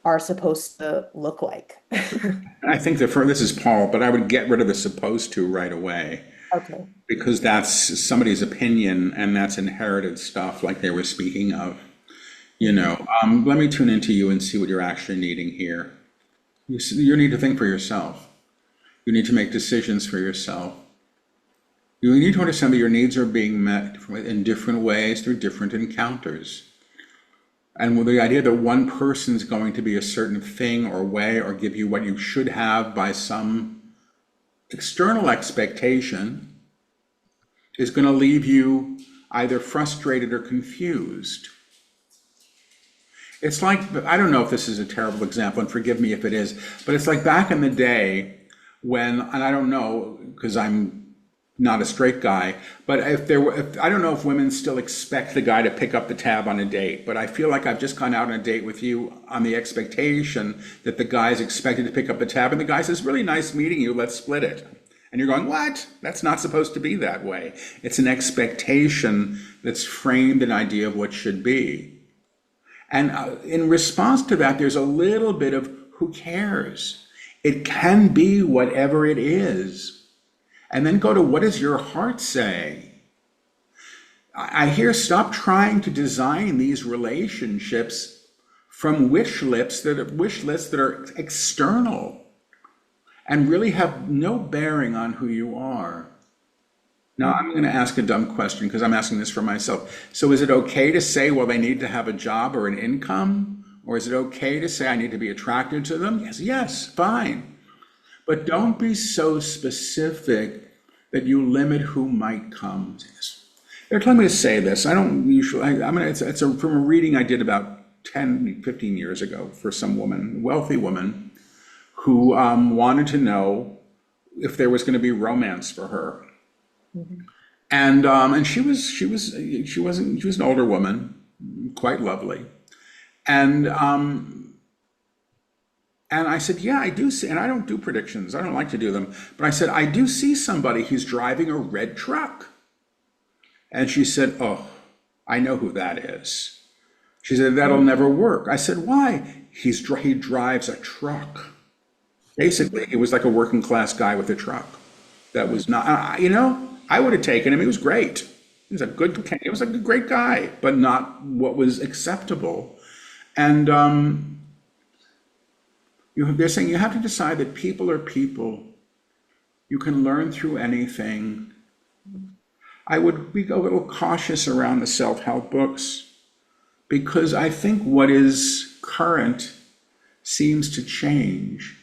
are supposed to look like? I think this is Paul, but I would get rid of the supposed to right away. Okay. Because that's somebody's opinion and that's inherited stuff like they were speaking of. You know, let me tune into you and see what you're actually needing here. You need to think for yourself. You need to make decisions for yourself. You need to understand that your needs are being met in different ways through different encounters. And with the idea that one person's going to be a certain thing or way or give you what you should have by some external expectation is going to leave you either frustrated or confused. It's like, I don't know if this is a terrible example, and forgive me if it is, but it's like back in the day when, and I don't know, because I'm not a straight guy, but I don't know if women still expect the guy to pick up the tab on a date, but I feel like I've just gone out on a date with you on the expectation that the guy's expected to pick up the tab, and the guy says, really nice meeting you, let's split it. And you're going, what? That's not supposed to be that way. It's an expectation that's framed an idea of what should be. And in response to that, there's a little bit of who cares? It can be whatever it is. And then go to what does your heart say? I hear stop trying to design these relationships from wish lists that are external and really have no bearing on who you are. Now, I'm going to ask a dumb question because I'm asking this for myself. So is it okay to say, well, they need to have a job or an income? Or is it okay to say I need to be attracted to them? Yes, fine. But don't be so specific that you limit who might come. They're telling me to say this. I don't usually, it's from a reading I did about 10, 15 years ago for some woman, wealthy woman, who wanted to know if there was going to be romance for her. And she was an older woman, quite lovely. And I said, yeah, I do see, and I don't do predictions. I don't like to do them. But I said, I do see somebody who's driving a red truck. And she said, oh, I know who that is. She said, that'll never work. I said, why? He drives a truck. Basically, he was like a working class guy with a truck. That was not, you know, I would have taken him. He was great. He was a great guy, but not what was acceptable. And they're saying you have to decide that people are people. You can learn through anything. I would be a little cautious around the self-help books because I think what is current seems to change.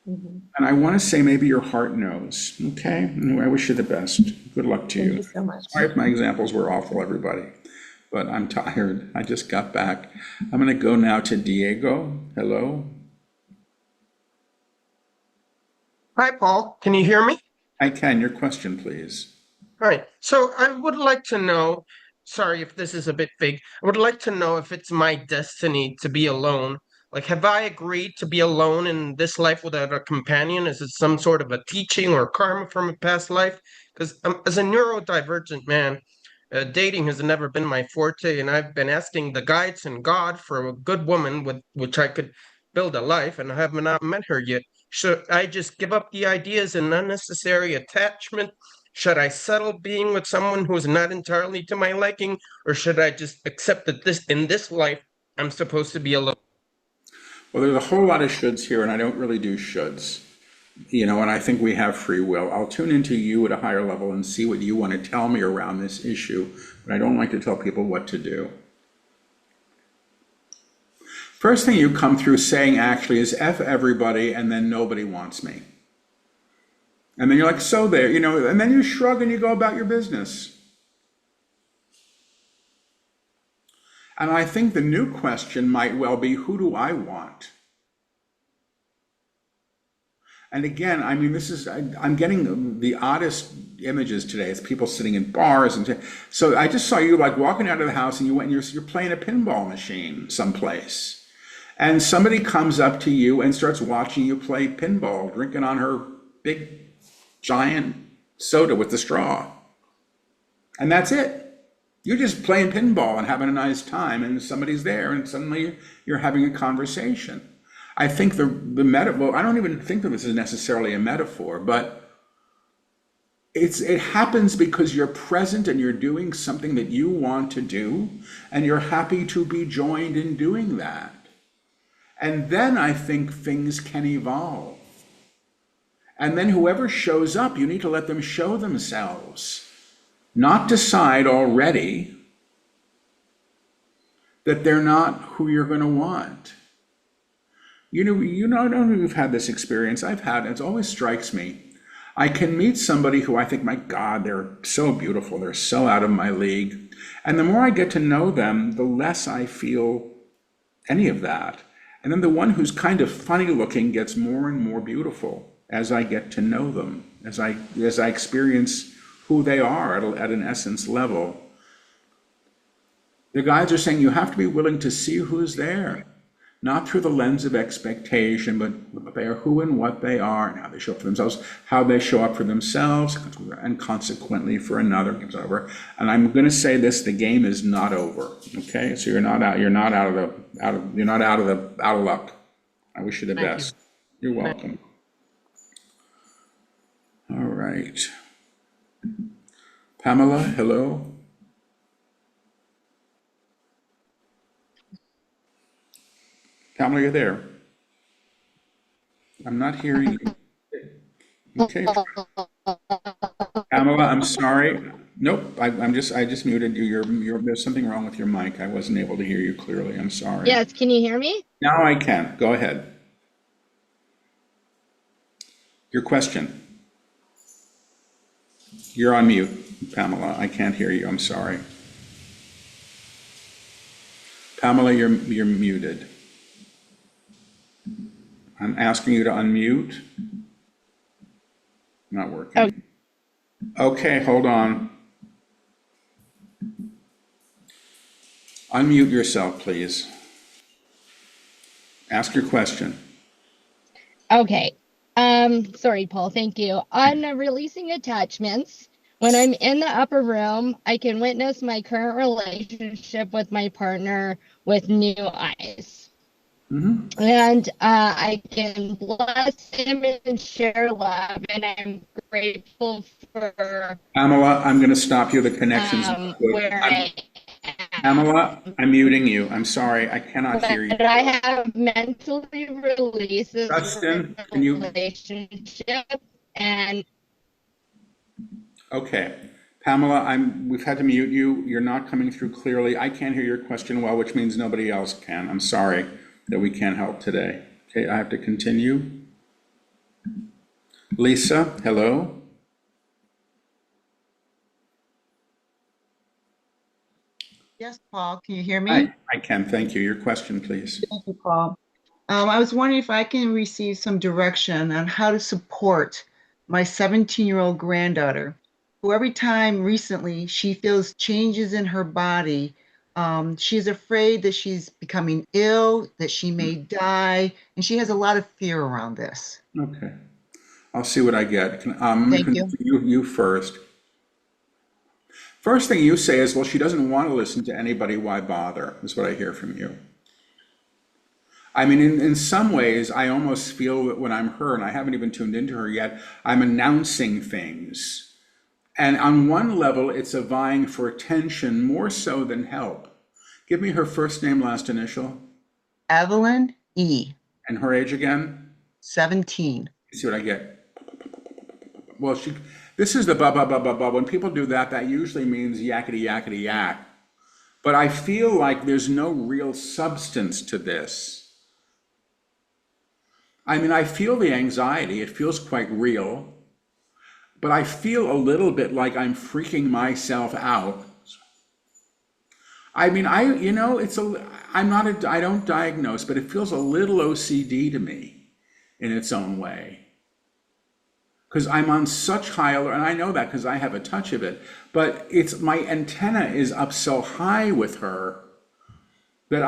And I want to say maybe your heart knows, okay? I wish you the best. Good luck to Thank you so much. Sorry if my examples were awful, everybody, but I'm tired. I just got back. I'm going to go now to Diego. Hello. Hi, Paul. Can you hear me? I can. Your question, please. All right. So I would like to know, sorry if this is a bit vague, I would like to know if it's my destiny to be alone. Like, have I agreed to be alone in this life without a companion? Is it some sort of a teaching or karma from a past life? Because as a neurodivergent man, dating has never been my forte, and I've been asking the guides and God for a good woman with which I could build a life, and I have not met her yet. Should I just give up the ideas and unnecessary attachment? Should I settle being with someone who is not entirely to my liking, or should I just accept that in this life I'm supposed to be alone? Well, there's a whole lot of shoulds here, and I don't really do shoulds. You know, and I think we have free will. I'll tune into you at a higher level and see what you want to tell me around this issue, but I don't like to tell people what to do. First thing you come through saying actually is F everybody, and then nobody wants me. And then you're like, so there, you know, and then you shrug and you go about your business. And I think the new question might well be, who do I want? And again, I mean, I'm getting the oddest images today. It's people sitting in bars. So I just saw you like walking out of the house and you went and you're playing a pinball machine someplace. And somebody comes up to you and starts watching you play pinball, drinking on her big, giant soda with the straw. And that's it. You're just playing pinball and having a nice time, and somebody's there, and suddenly you're having a conversation. I think the metaphor, I don't even think that this is necessarily a metaphor, but it happens because you're present and you're doing something that you want to do, and you're happy to be joined in doing that. And then I think things can evolve. And then whoever shows up, you need to let them show themselves. Not decide already that they're not who you're going to want. You know, I don't know if you've had this experience. I've had, it always strikes me. I can meet somebody who I think, my God, they're so beautiful. They're so out of my league. And the more I get to know them, the less I feel any of that. And then the one who's kind of funny looking gets more and more beautiful as I get to know them, as I experience who they are at an essence level. The guides are saying you have to be willing to see who's there, not through the lens of expectation, but they are who and what they are, and how they show up for themselves, how they show up for themselves, and consequently for another. It's over. And I'm going to say this: the game is not over. Okay, so you're not out of luck. I wish you the best. You're welcome. All right. Pamela, hello. Pamela, you're there. I'm not hearing you. Okay. Pamela, I'm sorry. Nope, I just muted you. There's something wrong with your mic. I wasn't able to hear you clearly. I'm sorry. Yes, can you hear me? Now I can. Go ahead. Your question. You're on mute, Pamela. I can't hear you. I'm sorry. Pamela, you're muted. I'm asking you to unmute. Not working. Okay, hold on. Unmute yourself, please. Ask your question. Okay. Sorry, Paul. Thank you. On releasing attachments, when I'm in the upper room, I can witness my current relationship with my partner with new eyes. And I can bless him and share love, and I'm grateful for Pamela, I'm going to stop you. The connection's not good. where I Pamela, I'm muting you. I'm sorry. I cannot hear you. but I have mentally released this Justin, can you? relationship, and Okay. Pamela, we've had to mute you. You're not coming through clearly. I can't hear your question well, which means nobody else can. I'm sorry that we can't help today. Okay, I have to continue. Lisa, hello. Yes, Paul, can you hear me? Hi, I can. Thank you. Your question, please. Thank you, Paul. I was wondering if I can receive some direction on how to support my 17-year-old granddaughter, who every time recently she feels changes in her body. She's afraid that she's becoming ill, that she may die, and she has a lot of fear around this. Okay. I'll see what I get. I'm going to Thank you. continue you first. First thing you say is, well, she doesn't want to listen to anybody. Why bother? Is what I hear from you. I mean, in some ways, I almost feel that when I'm her, and I haven't even tuned into her yet, I'm announcing things. And on one level, it's a vying for attention more so than help. Give me her first name, last initial. Evelyn E. And her age again? 17. See what I get? Well, this is the ba ba ba ba ba. When people do that, that usually means yakety yakety yak. But I feel like there's no real substance to this. I mean, I feel the anxiety. It feels quite real. But I feel a little bit like I'm freaking myself out. I mean, I don't diagnose, but it feels a little OCD to me in its own way. Because I'm on such high alert, and I know that because I have a touch of it, but it's my antenna is up so high with her that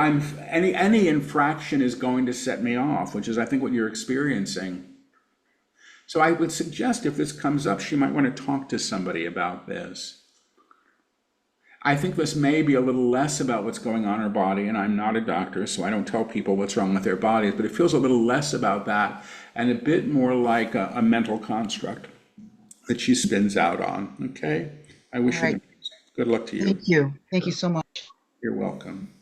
any infraction is going to set me off, which is I think what you're experiencing. So I would suggest if this comes up, she might want to talk to somebody about this. I think this may be a little less about what's going on in her body, and I'm not a doctor, so I don't tell people what's wrong with their bodies, but it feels a little less about that and a bit more like a mental construct that she spins out on, okay? I wish you good luck to you. Thank you. Thank you so much. You're welcome.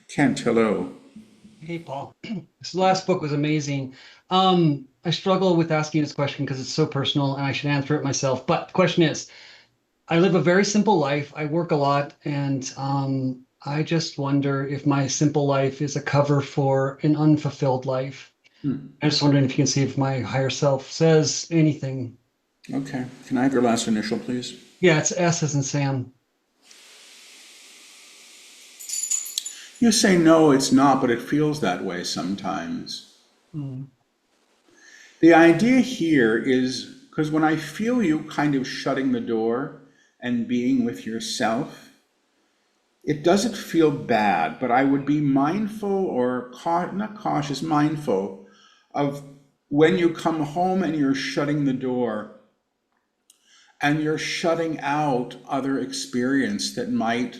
Kent, hello. Hey, Paul. This last book was amazing. I struggle with asking this question because it's so personal and I should answer it myself. But the question is, I live a very simple life. I work a lot, and I just wonder if my simple life is a cover for an unfulfilled life. I'm just wondering if you can see if my higher self says anything. Okay. Can I have your last initial, please? Yeah, it's S as in Sam. You say no, it's not, but it feels that way sometimes. The idea here is, because when I feel you kind of shutting the door and being with yourself, it doesn't feel bad, but I would be mindful or not cautious, mindful of when you come home and you're shutting the door and you're shutting out other experience that might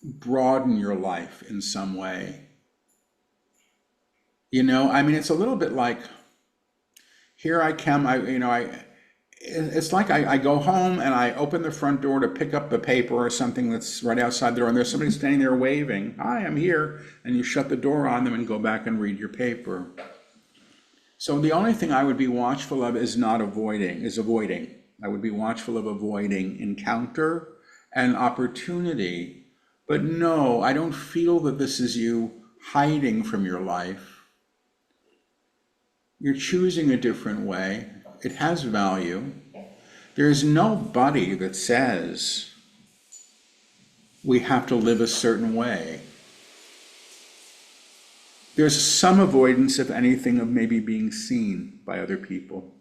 broaden your life in some way. You know, I mean, it's a little bit like, here I come, it's like I go home and I open the front door to pick up the paper or something that's right outside the door, and there's somebody standing there waving, "Hi, I'm here," and you shut the door on them and go back and read your paper. So the only thing I would be watchful of is avoiding. I would be watchful of avoiding encounter and opportunity. But no, I don't feel that this is you hiding from your life. You're choosing a different way. It has value. There's nobody that says we have to live a certain way. There's some avoidance, if anything, of maybe being seen by other people.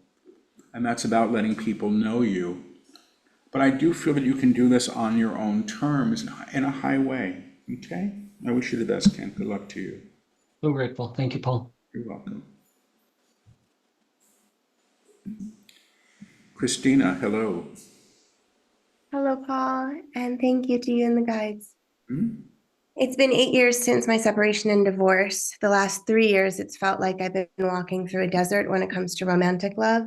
And that's about letting people know you. But I do feel that you can do this on your own terms in a high way, okay? I wish you the best, Ken. Good luck to you. So grateful. Thank you, Paul. You're welcome. Christina, hello. Hello, Paul, and thank you to you and the guides. Hmm? It's been 8 years since my separation and divorce. The last 3 years, it's felt like I've been walking through a desert when it comes to romantic love.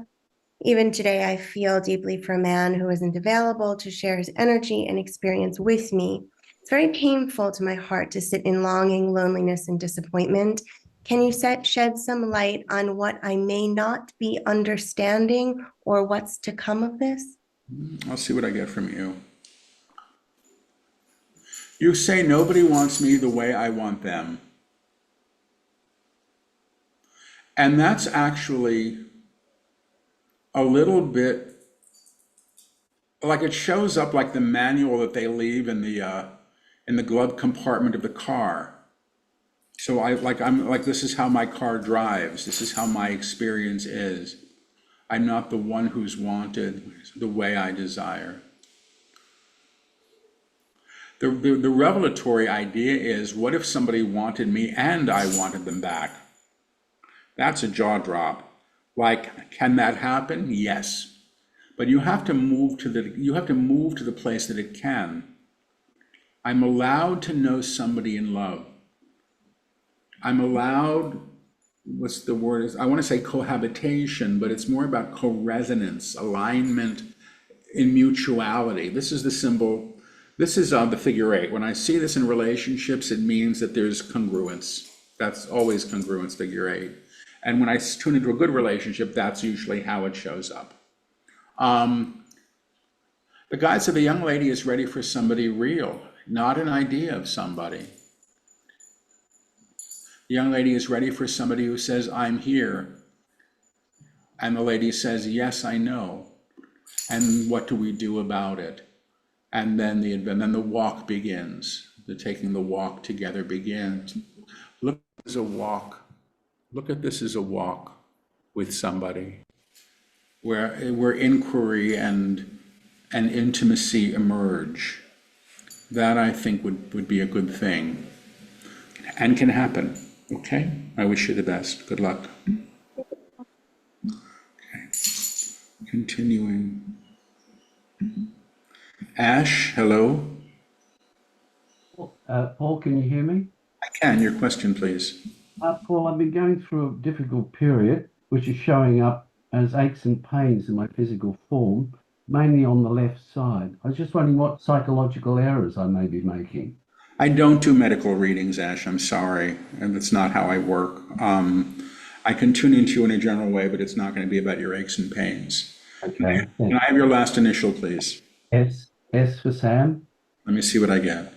Even today, I feel deeply for a man who isn't available to share his energy and experience with me. It's very painful to my heart to sit in longing, loneliness, and disappointment. Can you shed some light on what I may not be understanding or what's to come of this? I'll see what I get from you. You say nobody wants me the way I want them. And that's actually a little bit like it shows up like the manual that they leave in the glove compartment of the car. So I'm like, this is how my car drives. This is how my experience is. I'm not the one who's wanted the way I desire. The revelatory idea is, what if somebody wanted me and I wanted them back? That's a jaw drop. Like, can that happen? Yes. But you have to move to the place that it can. I'm allowed to know somebody in love. I'm allowed, what's the word? I want to say cohabitation, but it's more about co-resonance, alignment in mutuality. This is the symbol. This is the figure 8. When I see this in relationships, it means that there's congruence. That's always congruence, figure 8. And when I tune into a good relationship, that's usually how it shows up. The guide said the young lady is ready for somebody real, not an idea of somebody. The young lady is ready for somebody who says, I'm here. And the lady says, yes, I know. And what do we do about it? And then the walk begins. The taking the walk together begins. Look, as a walk. Look at this as a walk with somebody where inquiry and intimacy emerge. That, I think, would be a good thing and can happen. Okay? I wish you the best. Good luck. Okay. Continuing. Ash, hello. Paul, can you hear me? I can. Your question, please. Paul, I've been going through a difficult period, which is showing up as aches and pains in my physical form, mainly on the left side. I was just wondering what psychological errors I may be making. I don't do medical readings, Ash. I'm sorry. And that's not how I work. I can tune into you in a general way, but it's not going to be about your aches and pains. Okay. Can I have your last initial, please? S for Sam. Let me see what I get.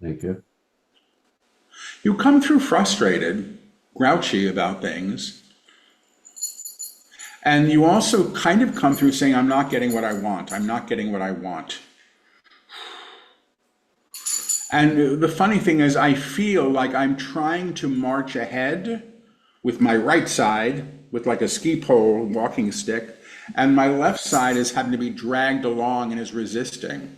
Thank you. You come through frustrated, grouchy about things. And you also kind of come through saying, I'm not getting what I want. I'm not getting what I want. And the funny thing is, I feel like I'm trying to march ahead with my right side, with like a ski pole walking stick, and my left side is having to be dragged along and is resisting.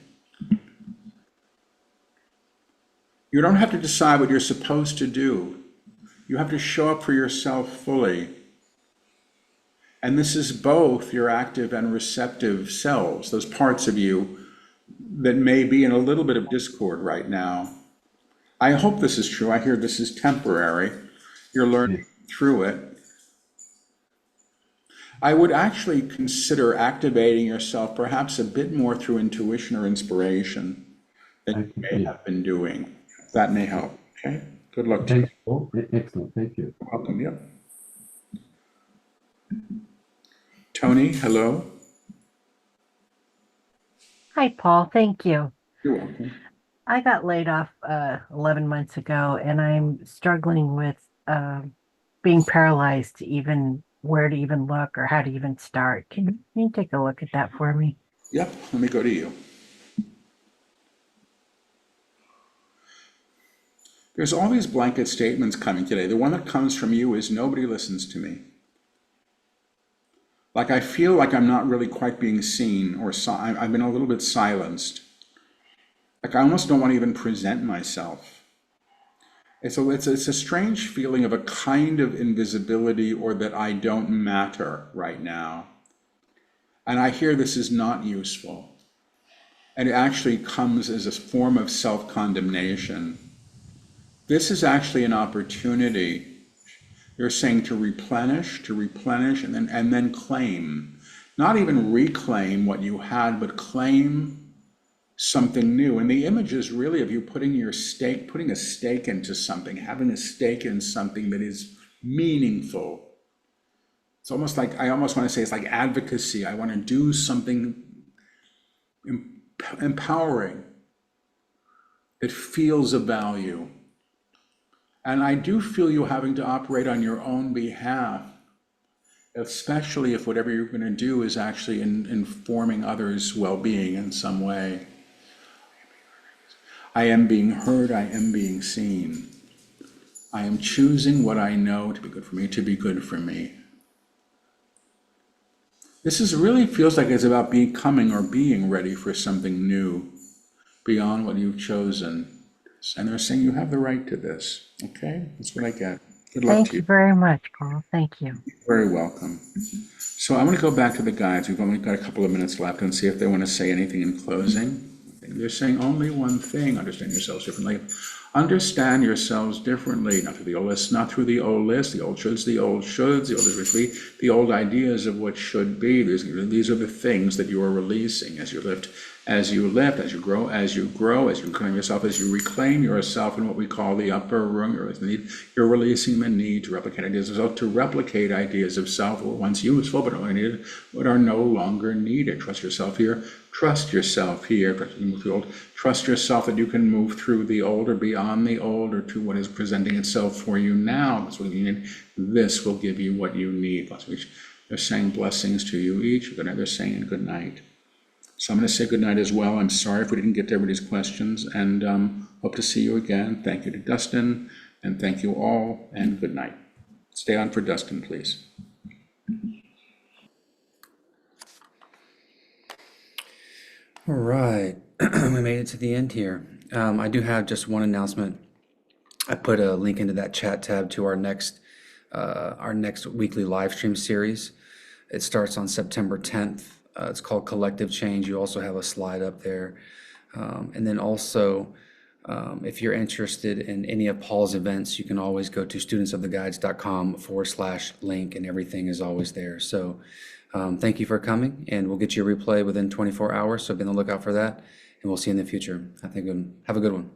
You don't have to decide what you're supposed to do. You have to show up for yourself fully. And this is both your active and receptive selves, those parts of you that may be in a little bit of discord right now. I hope this is true. I hear this is temporary. You're learning through it. I would actually consider activating yourself perhaps a bit more through intuition or inspiration than you may have been doing. That may help. Okay. Good luck to you. Thanks, Paul. Excellent. Thank you. Welcome. Yep. Tony, hello. Hi, Paul. Thank you. You're welcome. I got laid off 11 months ago, and I'm struggling with being paralyzed to even where to even look or how to even start. Can you take a look at that for me? Yep. Let me go to you. There's all these blanket statements coming today. The one that comes from you is nobody listens to me. Like I feel like I'm not really quite being seen, or I've been a little bit silenced. Like I almost don't want to even present myself. It's a strange feeling of a kind of invisibility, or that I don't matter right now. And I hear this is not useful. And it actually comes as a form of self-condemnation. This is actually an opportunity. You're saying to replenish, and then claim. Not even reclaim what you had, but claim something new. And the image is really of you putting a stake into something, having a stake in something that is meaningful. It's almost like, I almost want to say it's like advocacy. I want to do something empowering that feels of value. And I do feel you having to operate on your own behalf, especially if whatever you're going to do is actually informing others' well-being in some way. I am being heard, I am being seen. I am choosing what I know to be good for me, to be good for me. This really feels like it's about becoming or being ready for something new beyond what you've chosen. And they're saying you have the right to this. Okay, that's what I get. Good luck Thank to you you. very much, Paul. Thank you. You're very welcome. So I'm going to go back to the guides. We've only got a couple of minutes left, and see if they want to say anything in closing. They're saying only one thing: understand yourselves differently. Understand yourselves differently, not through the old list, not through the old list, the old shoulds, the old is really the old ideas of what should be. These are the things that you are releasing as you lift, as you grow, as you reclaim yourself, as you reclaim yourself in what we call the upper room. You're releasing the need to replicate ideas of self, that were once useful, but only needed, but are no longer needed. Trust yourself here. Trust yourself here. Trust yourself that you can move through the old or beyond the old, or to what is presenting itself for you now. That's what you need. This will give you what you need. They're saying blessings to you each. They're saying good night. So I'm going to say good night as well. I'm sorry if we didn't get to everybody's questions, and hope to see you again. Thank you to Dustin, and thank you all, and good night. Stay on for Dustin, please. All right, we made it to the end here. I do have just one announcement. I put a link into that chat tab to our next weekly live stream series. It starts on September 10th. It's called Collective Change. You also have a slide up there. And then also, if you're interested in any of Paul's events, you can always go to studentsoftheguides.com/link, and everything is always there. So thank you for coming, and we'll get you a replay within 24 hours. So be on the lookout for that, and we'll see you in the future. Have a good one.